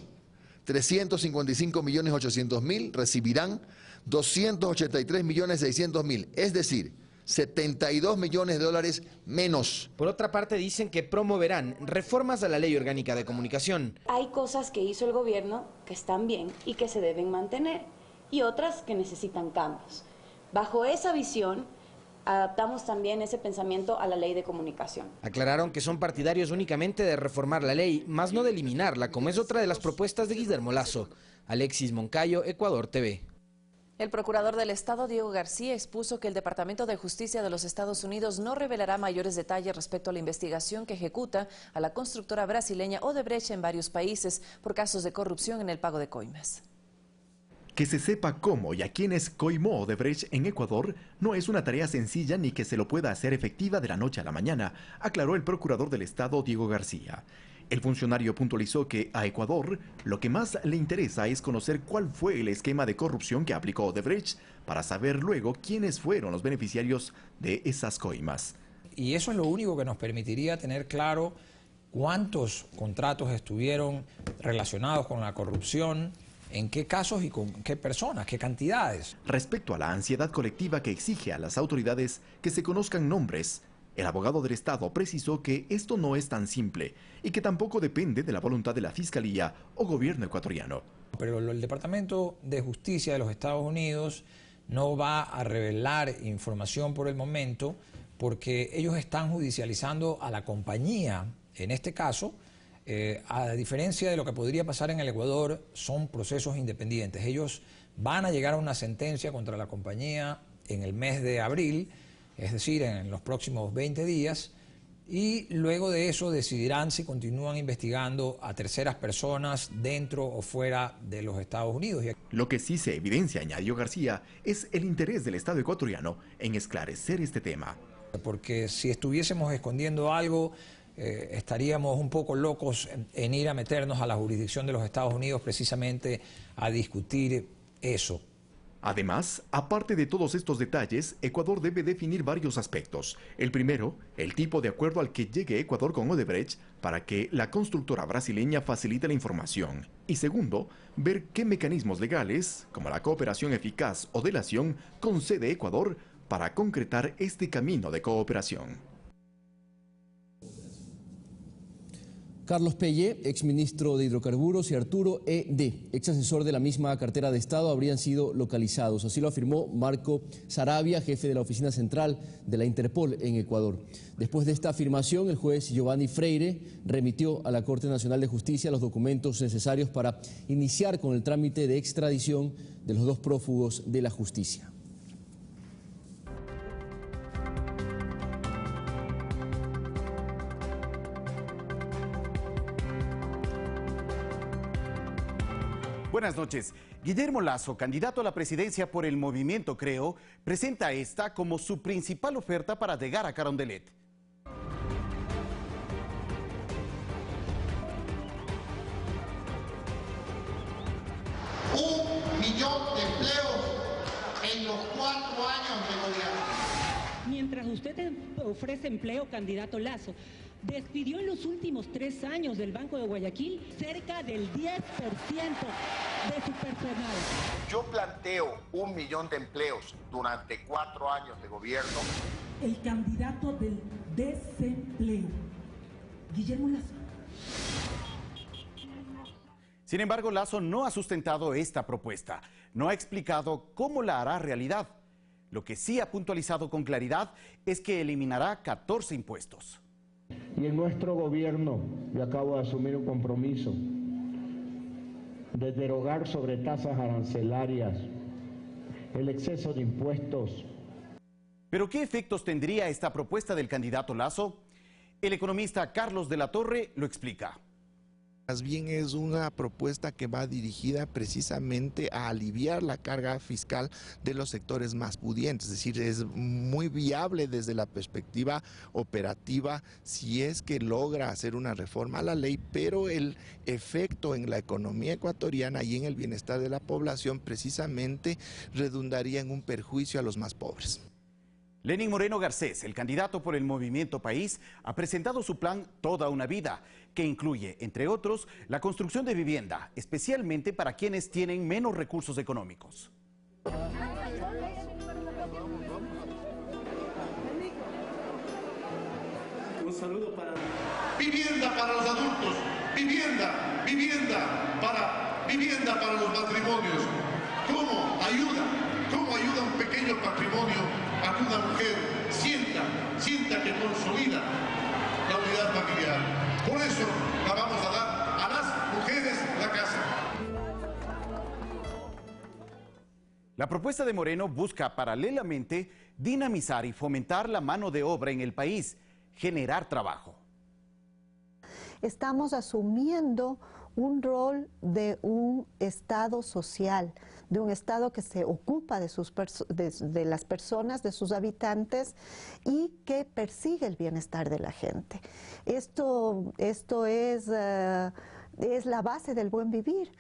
[SPEAKER 15] 355.800.000, recibirán 283.600.000, es decir, 72 millones de dólares menos.
[SPEAKER 14] Por otra parte, dicen que promoverán reformas a la Ley Orgánica de Comunicación.
[SPEAKER 23] Hay cosas que hizo el gobierno que están bien y que se deben mantener, y otras que necesitan cambios. Bajo esa visión, adaptamos también ese pensamiento a la Ley de Comunicación.
[SPEAKER 14] Aclararon que son partidarios únicamente de reformar la ley, más no de eliminarla, como es otra de las propuestas de Guillermo Lasso. Alexis Moncayo, Ecuador TV.
[SPEAKER 1] El procurador del Estado, Diego García, expuso que el Departamento de Justicia de los Estados Unidos no revelará mayores detalles respecto a la investigación que ejecuta a la constructora brasileña Odebrecht en varios países por casos de corrupción en el pago de coimas.
[SPEAKER 28] Que se sepa cómo y a quiénes coimó Odebrecht en Ecuador no es una tarea sencilla ni que se lo pueda hacer efectiva de la noche a la mañana, aclaró el procurador del Estado, Diego García. El funcionario puntualizó que a Ecuador lo que más le interesa es conocer cuál fue el esquema de corrupción que aplicó Odebrecht para saber luego quiénes fueron los beneficiarios de esas coimas.
[SPEAKER 30] Y eso es lo único que nos permitiría tener claro cuántos contratos estuvieron relacionados con la corrupción, en qué casos y con qué personas, qué cantidades.
[SPEAKER 28] Respecto a la ansiedad colectiva que exige a las autoridades que se conozcan nombres, el abogado del Estado precisó que esto no es tan simple y que tampoco depende de la voluntad de la Fiscalía o gobierno ecuatoriano.
[SPEAKER 30] Pero el Departamento de Justicia de los Estados Unidos no va a revelar información por el momento porque ellos están judicializando a la compañía, en este caso. A diferencia de lo que podría pasar en el Ecuador, son procesos independientes. Ellos van a llegar a una sentencia contra la compañía en el mes de abril, es decir, en los próximos 20 días, y luego de eso decidirán si continúan investigando a terceras personas dentro o fuera de los Estados Unidos.
[SPEAKER 28] Lo que sí se evidencia, añadió García, es el interés del Estado ecuatoriano en esclarecer este tema.
[SPEAKER 30] Porque si estuviésemos escondiendo algo, estaríamos un poco locos en ir a meternos a la jurisdicción de los Estados Unidos precisamente a discutir eso.
[SPEAKER 28] Además, aparte de todos estos detalles, Ecuador debe definir varios aspectos. El primero, el tipo de acuerdo al que llegue Ecuador con Odebrecht para que la constructora brasileña facilite la información. Y segundo, ver qué mecanismos legales, como la cooperación eficaz o delación, concede Ecuador para concretar este camino de cooperación.
[SPEAKER 12] Carlos Pelle, exministro de Hidrocarburos, y Arturo E.D., ex asesor de la misma cartera de Estado, habrían sido localizados. Así lo afirmó Marco Sarabia, jefe de la Oficina Central de la Interpol en Ecuador. Después de esta afirmación, el juez Giovanni Freire remitió a la Corte Nacional de Justicia los documentos necesarios para iniciar con el trámite de extradición de los dos prófugos de la justicia.
[SPEAKER 13] Buenas noches. Guillermo Lasso, candidato a la presidencia por el Movimiento Creo, presenta esta como su principal oferta para llegar a Carondelet.
[SPEAKER 16] Un millón de empleos en los 4 años de gobierno.
[SPEAKER 17] Mientras usted ofrece empleo, candidato Lasso, despidió en los últimos 3 años del Banco de Guayaquil cerca del 10% de su personal.
[SPEAKER 16] Yo planteo 1 millón de empleos durante 4 años de gobierno.
[SPEAKER 17] El candidato del desempleo, Guillermo Lasso.
[SPEAKER 13] Sin embargo, Lasso no ha sustentado esta propuesta. No ha explicado cómo la hará realidad. Lo que sí ha puntualizado con claridad es que eliminará 14 impuestos.
[SPEAKER 18] Y en nuestro gobierno, yo acabo de asumir un compromiso de derogar sobre tasas arancelarias el exceso de impuestos.
[SPEAKER 13] ¿Pero qué efectos tendría esta propuesta del candidato Lasso? El economista Carlos de la Torre lo explica.
[SPEAKER 19] Más bien es una propuesta que va dirigida precisamente a aliviar la carga fiscal de los sectores más pudientes, es decir, es muy viable desde la perspectiva operativa si es que logra hacer una reforma a la ley, pero el efecto en la economía ecuatoriana y en el bienestar de la población precisamente redundaría en un perjuicio a los más pobres.
[SPEAKER 13] Lenín Moreno Garcés, el candidato por el Movimiento País, ha presentado su plan Toda una Vida, que incluye, entre otros, la construcción de vivienda, especialmente para quienes tienen menos recursos económicos.
[SPEAKER 16] Un saludo para... Vivienda para los adultos, vivienda para los matrimonios. ¿Cómo ayuda un pequeño patrimonio a que una mujer sienta que consolida la unidad familiar? Por eso la vamos a dar a las mujeres la casa.
[SPEAKER 13] La propuesta de Moreno busca paralelamente dinamizar y fomentar la mano de obra en el país, generar trabajo.
[SPEAKER 20] Estamos asumiendo un rol de un Estado social, de un Estado que se ocupa de las personas, de sus habitantes y que persigue el bienestar de la gente. Esto es la base del buen vivir.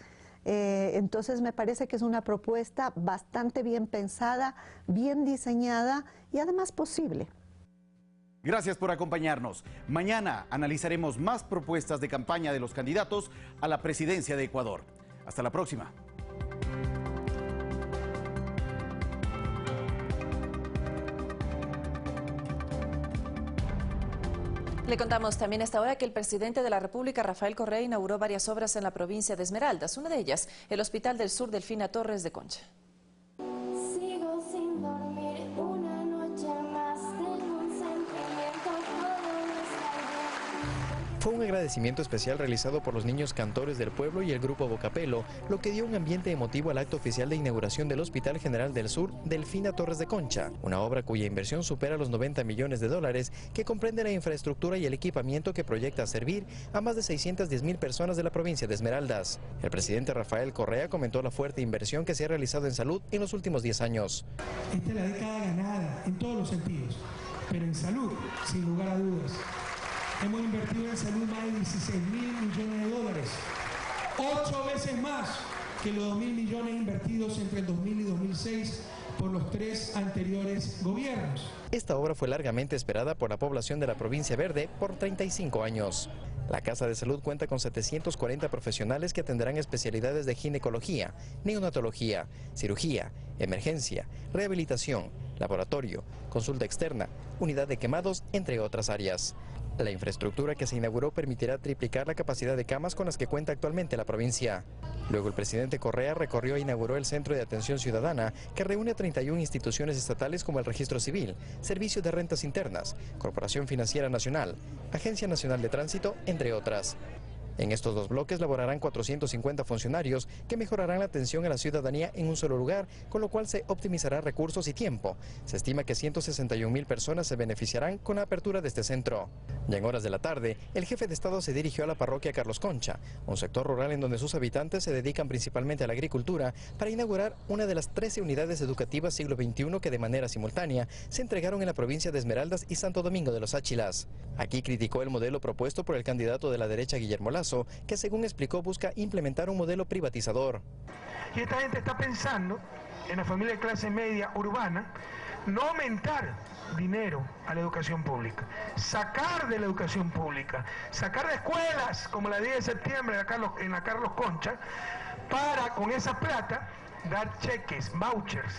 [SPEAKER 20] Entonces me parece que es una propuesta bastante bien pensada, bien diseñada y además posible.
[SPEAKER 13] Gracias por acompañarnos. Mañana analizaremos más propuestas de campaña de los candidatos a la presidencia de Ecuador. Hasta la próxima.
[SPEAKER 1] Le contamos también a esta hora que el presidente de la República, Rafael Correa, inauguró varias obras en la provincia de Esmeraldas. Una de ellas, el Hospital del Sur Delfina Torres de Concha.
[SPEAKER 22] Sigo sin dormir una noche más, tengo un sentimiento, todo está bien.
[SPEAKER 24] Fue un agradecimiento especial realizado por los niños cantores del pueblo y el grupo Bocapelo, lo que dio un ambiente emotivo al acto oficial de inauguración del Hospital General del Sur Delfina Torres de Concha, una obra cuya inversión supera los $90 millones, que comprende la infraestructura y el equipamiento que proyecta servir a más de 610,000 personas de la provincia de Esmeraldas. El presidente Rafael Correa comentó la fuerte inversión que se ha realizado en salud en los últimos 10 años.
[SPEAKER 26] Esta es la década ganada en todos los sentidos, pero en salud, sin lugar a dudas.
[SPEAKER 2] hemos invertido en salud más de 16.000 millones de dólares, 8 veces más que los 2.000 millones invertidos entre el 2000 y 2006 por los 3 anteriores gobiernos.
[SPEAKER 24] Esta obra fue largamente esperada por la población de la provincia verde por 35 años. La Casa de Salud cuenta con 740 profesionales que atenderán especialidades de ginecología, neonatología, cirugía, emergencia, rehabilitación, laboratorio, consulta externa, unidad de quemados, entre otras áreas. La infraestructura que se inauguró permitirá triplicar la capacidad de camas con las que cuenta actualmente la provincia. Luego el presidente Correa recorrió e inauguró el Centro de Atención Ciudadana, que reúne a 31 instituciones estatales como el Registro Civil, Servicio de Rentas Internas, Corporación Financiera Nacional, Agencia Nacional de Tránsito, entre otras. En estos 2 bloques laborarán 450 funcionarios que mejorarán la atención a la ciudadanía en un solo lugar, con lo cual se optimizará recursos y tiempo. Se estima que 161.000 personas se beneficiarán con la apertura de este centro. Ya en horas de la tarde, el jefe de Estado se dirigió a la parroquia Carlos Concha, un sector rural en donde sus habitantes se dedican principalmente a la agricultura, para inaugurar una de las 13 unidades educativas siglo XXI que de manera simultánea se entregaron en la provincia de Esmeraldas y Santo Domingo de los Áchilas. Aquí criticó el modelo propuesto por el candidato de la derecha Guillermo Lasso, que según explicó busca implementar un modelo privatizador.
[SPEAKER 2] Y esta gente está pensando en la familia de clase media urbana no aumentar dinero a la educación pública, sacar de la educación pública, sacar de escuelas como la 10 de septiembre en la Carlos Concha, para con esa plata dar cheques, vouchers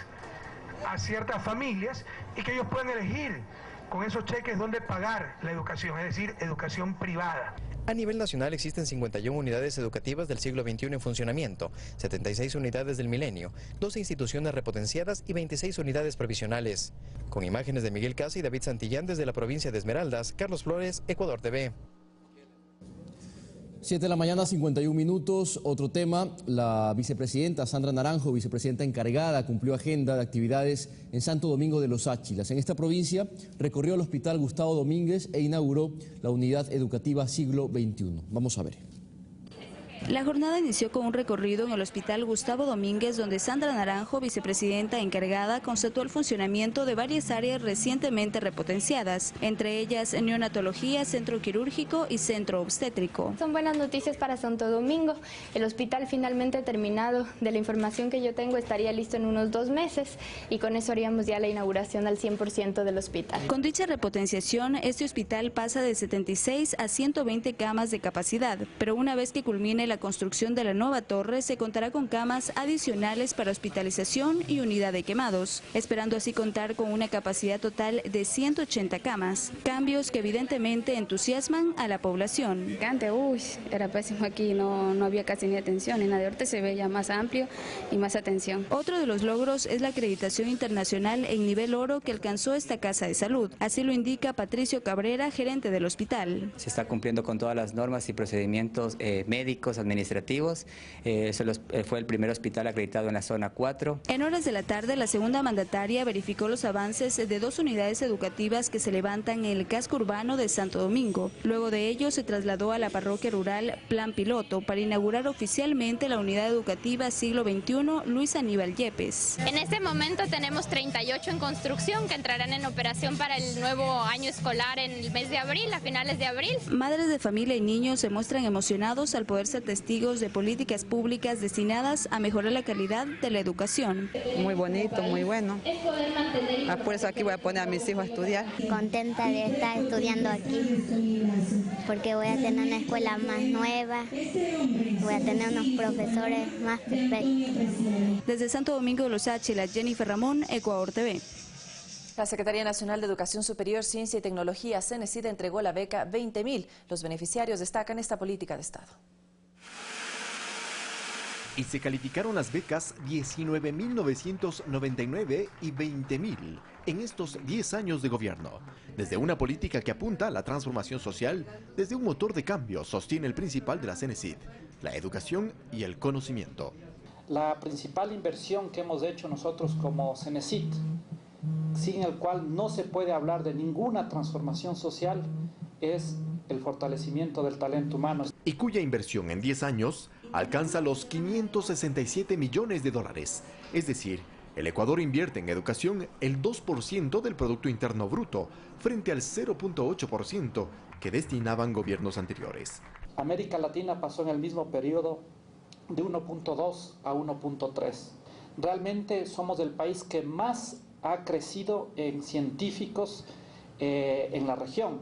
[SPEAKER 2] a ciertas familias y que ellos puedan elegir con esos cheques dónde pagar la educación, es decir, educación privada.
[SPEAKER 24] A nivel nacional existen 51 unidades educativas del siglo XXI en funcionamiento, 76 unidades del milenio, 12 instituciones repotenciadas y 26 unidades provisionales. Con imágenes de Miguel Casa y David Santillán desde la provincia de Esmeraldas, Carlos Flores, Ecuador TV.
[SPEAKER 12] 7 de la mañana, 51 minutos. Otro tema, la vicepresidenta Sandra Naranjo, vicepresidenta encargada, cumplió agenda de actividades en Santo Domingo de los Áchilas. En esta provincia recorrió el Hospital Gustavo Domínguez e inauguró la Unidad Educativa Siglo XXI. Vamos a ver.
[SPEAKER 3] La jornada inició con un recorrido en el Hospital Gustavo Domínguez, donde Sandra Naranjo, vicepresidenta encargada, constató el funcionamiento de varias áreas recientemente repotenciadas, entre ellas neonatología, centro quirúrgico y centro obstétrico.
[SPEAKER 4] Son buenas noticias para Santo Domingo. El hospital finalmente terminado, de la información que yo tengo, estaría listo en unos 2 meses y con eso haríamos ya la inauguración al 100% del hospital.
[SPEAKER 3] Con dicha repotenciación, este hospital pasa de 76 a 120 camas de capacidad, pero una vez que culmine la construcción de la nueva torre, se contará con camas adicionales para hospitalización y unidad de quemados, esperando así contar con una capacidad total de 180 camas, cambios que evidentemente entusiasman a la población.
[SPEAKER 4] Antes, era pésimo aquí, no había casi ni atención ni nada, ahorita se ve ya más amplio y más atención.
[SPEAKER 3] Otro de los logros es la acreditación internacional en nivel oro que alcanzó esta casa de salud, así lo indica Patricio Cabrera, gerente del hospital.
[SPEAKER 5] Se está cumpliendo con todas las normas y procedimientos médicos, administrativos. Fue el primer hospital acreditado en la zona 4.
[SPEAKER 3] En horas de la tarde, la segunda mandataria verificó los avances de 2 unidades educativas que se levantan en el casco urbano de Santo Domingo. Luego de ello, se trasladó a la parroquia rural Plan Piloto para inaugurar oficialmente la unidad educativa Siglo XXI Luis Aníbal Yepes.
[SPEAKER 6] En este momento tenemos 38 en construcción que entrarán en operación para el nuevo año escolar en el mes de abril, a finales de abril.
[SPEAKER 3] Madres de familia y niños se muestran emocionados al poder ser testigos de políticas públicas destinadas a mejorar la calidad de la educación.
[SPEAKER 7] Muy bonito, muy bueno. Por eso aquí voy a poner a mis hijos a estudiar.
[SPEAKER 21] Contenta de estar estudiando aquí, porque voy a tener una escuela más nueva, voy a tener unos profesores más perfectos.
[SPEAKER 3] Desde Santo Domingo de los Áchilas, Jennifer Ramón, Ecuador TV.
[SPEAKER 1] La Secretaría Nacional de Educación Superior, Ciencia y Tecnología, CENESID, entregó la beca 20.000. Los beneficiarios destacan esta política de Estado.
[SPEAKER 28] Y se calificaron las becas 19.999 y 20.000 en estos 10 años de gobierno. Desde una política que apunta a la transformación social, desde un motor de cambio, sostiene el principal de la CENESID, la educación y el conocimiento.
[SPEAKER 26] La principal inversión que hemos hecho nosotros como CENESID, sin el cual no se puede hablar de ninguna transformación social, es el fortalecimiento del talento humano.
[SPEAKER 28] Y cuya inversión en 10 años alcanza los $567 millones, es decir, El Ecuador invierte en educación el 2% del Producto Interno Bruto, frente al 0.8% que destinaban gobiernos anteriores.
[SPEAKER 26] América Latina pasó en el mismo periodo de 1.2 a 1.3. Realmente somos el país que más ha crecido en científicos en la región.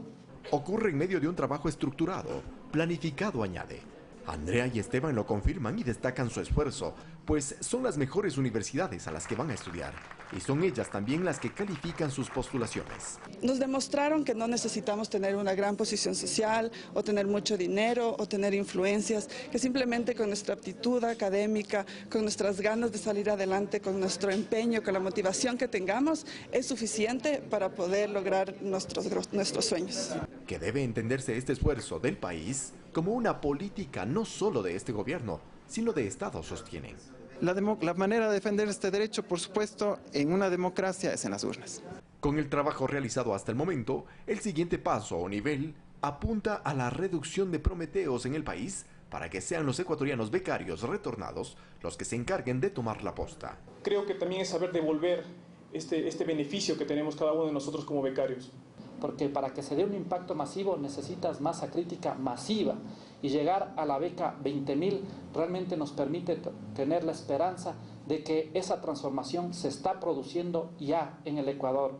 [SPEAKER 28] Ocurre en medio de un trabajo estructurado, planificado, añade. Andrea y Esteban lo confirman y destacan su esfuerzo, pues son las mejores universidades a las que van a estudiar, y son ellas también las que califican sus postulaciones.
[SPEAKER 8] Nos demostraron que no necesitamos tener una gran posición social, o tener mucho dinero, o tener influencias, que simplemente con nuestra aptitud académica, con nuestras ganas de salir adelante, con nuestro empeño, con la motivación que tengamos, es suficiente para poder lograr nuestros sueños.
[SPEAKER 28] Que debe entenderse este esfuerzo del país como una política no solo de este gobierno, sino de Estado, sostienen.
[SPEAKER 9] La manera de defender este derecho, por supuesto, en una democracia es en las urnas.
[SPEAKER 28] Con el trabajo realizado hasta el momento, el siguiente paso o nivel apunta a la reducción de prometeos en el país para que sean los ecuatorianos becarios retornados los que se encarguen de tomar la posta.
[SPEAKER 10] Creo que también es saber devolver este beneficio que tenemos cada uno de nosotros como becarios.
[SPEAKER 26] Porque para que se dé un impacto masivo necesitas masa crítica masiva, y llegar a la beca 20.000 realmente nos permite tener la esperanza de que esa transformación se está produciendo ya en el Ecuador.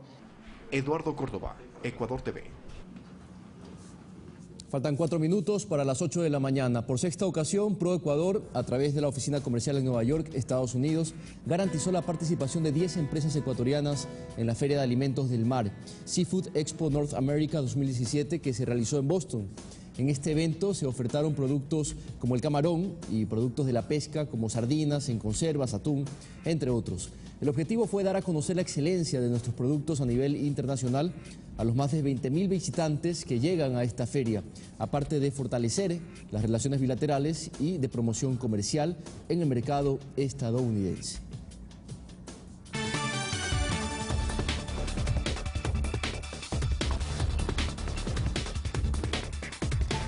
[SPEAKER 28] Eduardo Córdoba, Ecuador TV.
[SPEAKER 12] Faltan 4 minutos para las 8 de la mañana. Por sexta ocasión, ProEcuador, a través de la oficina comercial en Nueva York, Estados Unidos, garantizó la participación de 10 empresas ecuatorianas en la Feria de Alimentos del Mar, Seafood Expo North America 2017, que se realizó en Boston. En este evento se ofertaron productos como el camarón y productos de la pesca como sardinas en conservas, atún, entre otros. El objetivo fue dar a conocer la excelencia de nuestros productos a nivel internacional a los más de 20.000 visitantes que llegan a esta feria, aparte de fortalecer las relaciones bilaterales y de promoción comercial en el mercado estadounidense.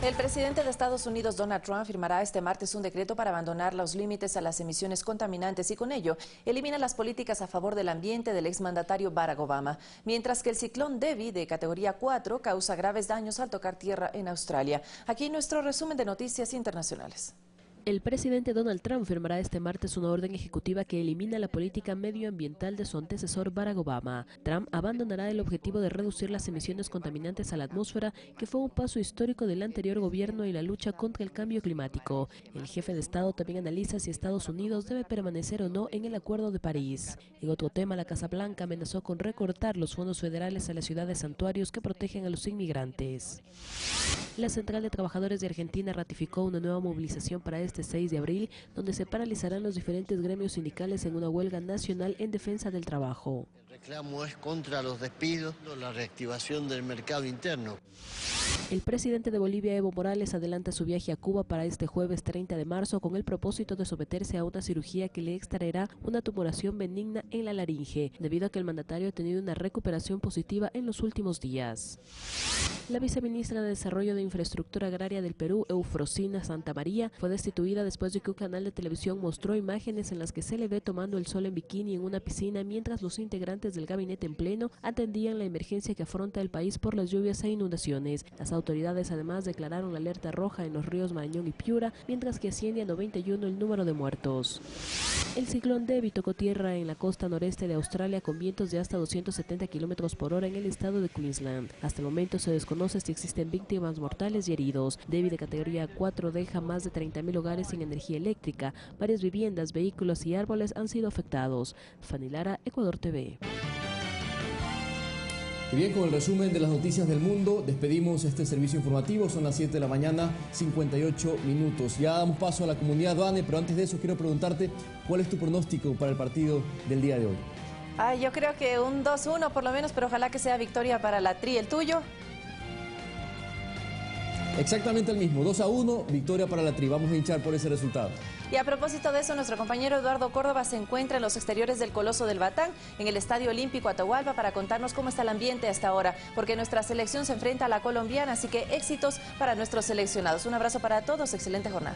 [SPEAKER 1] El presidente de Estados Unidos, Donald Trump, firmará este martes un decreto para abandonar los límites a las emisiones contaminantes y con ello elimina las políticas a favor del ambiente del exmandatario Barack Obama, mientras que el ciclón Debbie de categoría 4 causa graves daños al tocar tierra en Australia. Aquí nuestro resumen de noticias internacionales.
[SPEAKER 11] El presidente Donald Trump firmará este martes una orden ejecutiva que elimina la política medioambiental de su antecesor Barack Obama. Trump abandonará el objetivo de reducir las emisiones contaminantes a la atmósfera, que fue un paso histórico del anterior gobierno en la lucha contra el cambio climático. El jefe de Estado también analiza si Estados Unidos debe permanecer o no en el Acuerdo de París. En otro tema, la Casa Blanca amenazó con recortar los fondos federales a las ciudades santuarios que protegen a los inmigrantes. La Central de Trabajadores de Argentina ratificó una nueva movilización para este 6 de abril, donde se paralizarán los diferentes gremios sindicales en una huelga nacional en defensa del trabajo.
[SPEAKER 14] El reclamo es contra los despidos, la reactivación del mercado interno.
[SPEAKER 11] El presidente de Bolivia, Evo Morales, adelanta su viaje a Cuba para este jueves 30 de marzo con el propósito de someterse a una cirugía que le extraerá una tumoración benigna en la laringe, debido a que el mandatario ha tenido una recuperación positiva en los últimos días. La viceministra de Desarrollo de Infraestructura Agraria del Perú, Eufrosina Santamaría, fue destituida después de que un canal de televisión mostró imágenes en las que se le ve tomando el sol en bikini en una piscina mientras los integrantes del gabinete en pleno atendían la emergencia que afronta el país por las lluvias e inundaciones. Las autoridades además declararon la alerta roja en los ríos Marañón y Piura, mientras que asciende a 91 el número de muertos. El ciclón Debbie tocó tierra en la costa noreste de Australia con vientos de hasta 270 kilómetros por hora en el estado de Queensland. Hasta el momento se desconoce si existen víctimas mortales y heridos. Debbie, de categoría 4, deja más de 30.000 hogares sin energía eléctrica. Varias viviendas, vehículos y árboles han sido afectados. Fanny Lara, Ecuador TV.
[SPEAKER 12] Y bien, con el resumen de las noticias del mundo, despedimos este servicio informativo. Son las 7 de la mañana, 58 minutos. Ya damos paso a la comunidad Vane, pero antes de eso quiero preguntarte cuál es tu pronóstico para el partido del día de hoy.
[SPEAKER 1] Yo creo que un 2-1 por lo menos, pero ojalá que sea victoria para la Tri. ¿El tuyo?
[SPEAKER 12] Exactamente el mismo, 2-1, victoria para la Tri. Vamos a hinchar por ese resultado.
[SPEAKER 1] Y a propósito de eso, nuestro compañero Eduardo Córdoba se encuentra en los exteriores del Coloso del Batán, en el Estadio Olímpico Atahualpa, para contarnos cómo está el ambiente hasta ahora, porque nuestra selección se enfrenta a la colombiana, así que éxitos para nuestros seleccionados. Un abrazo para todos, excelente jornada.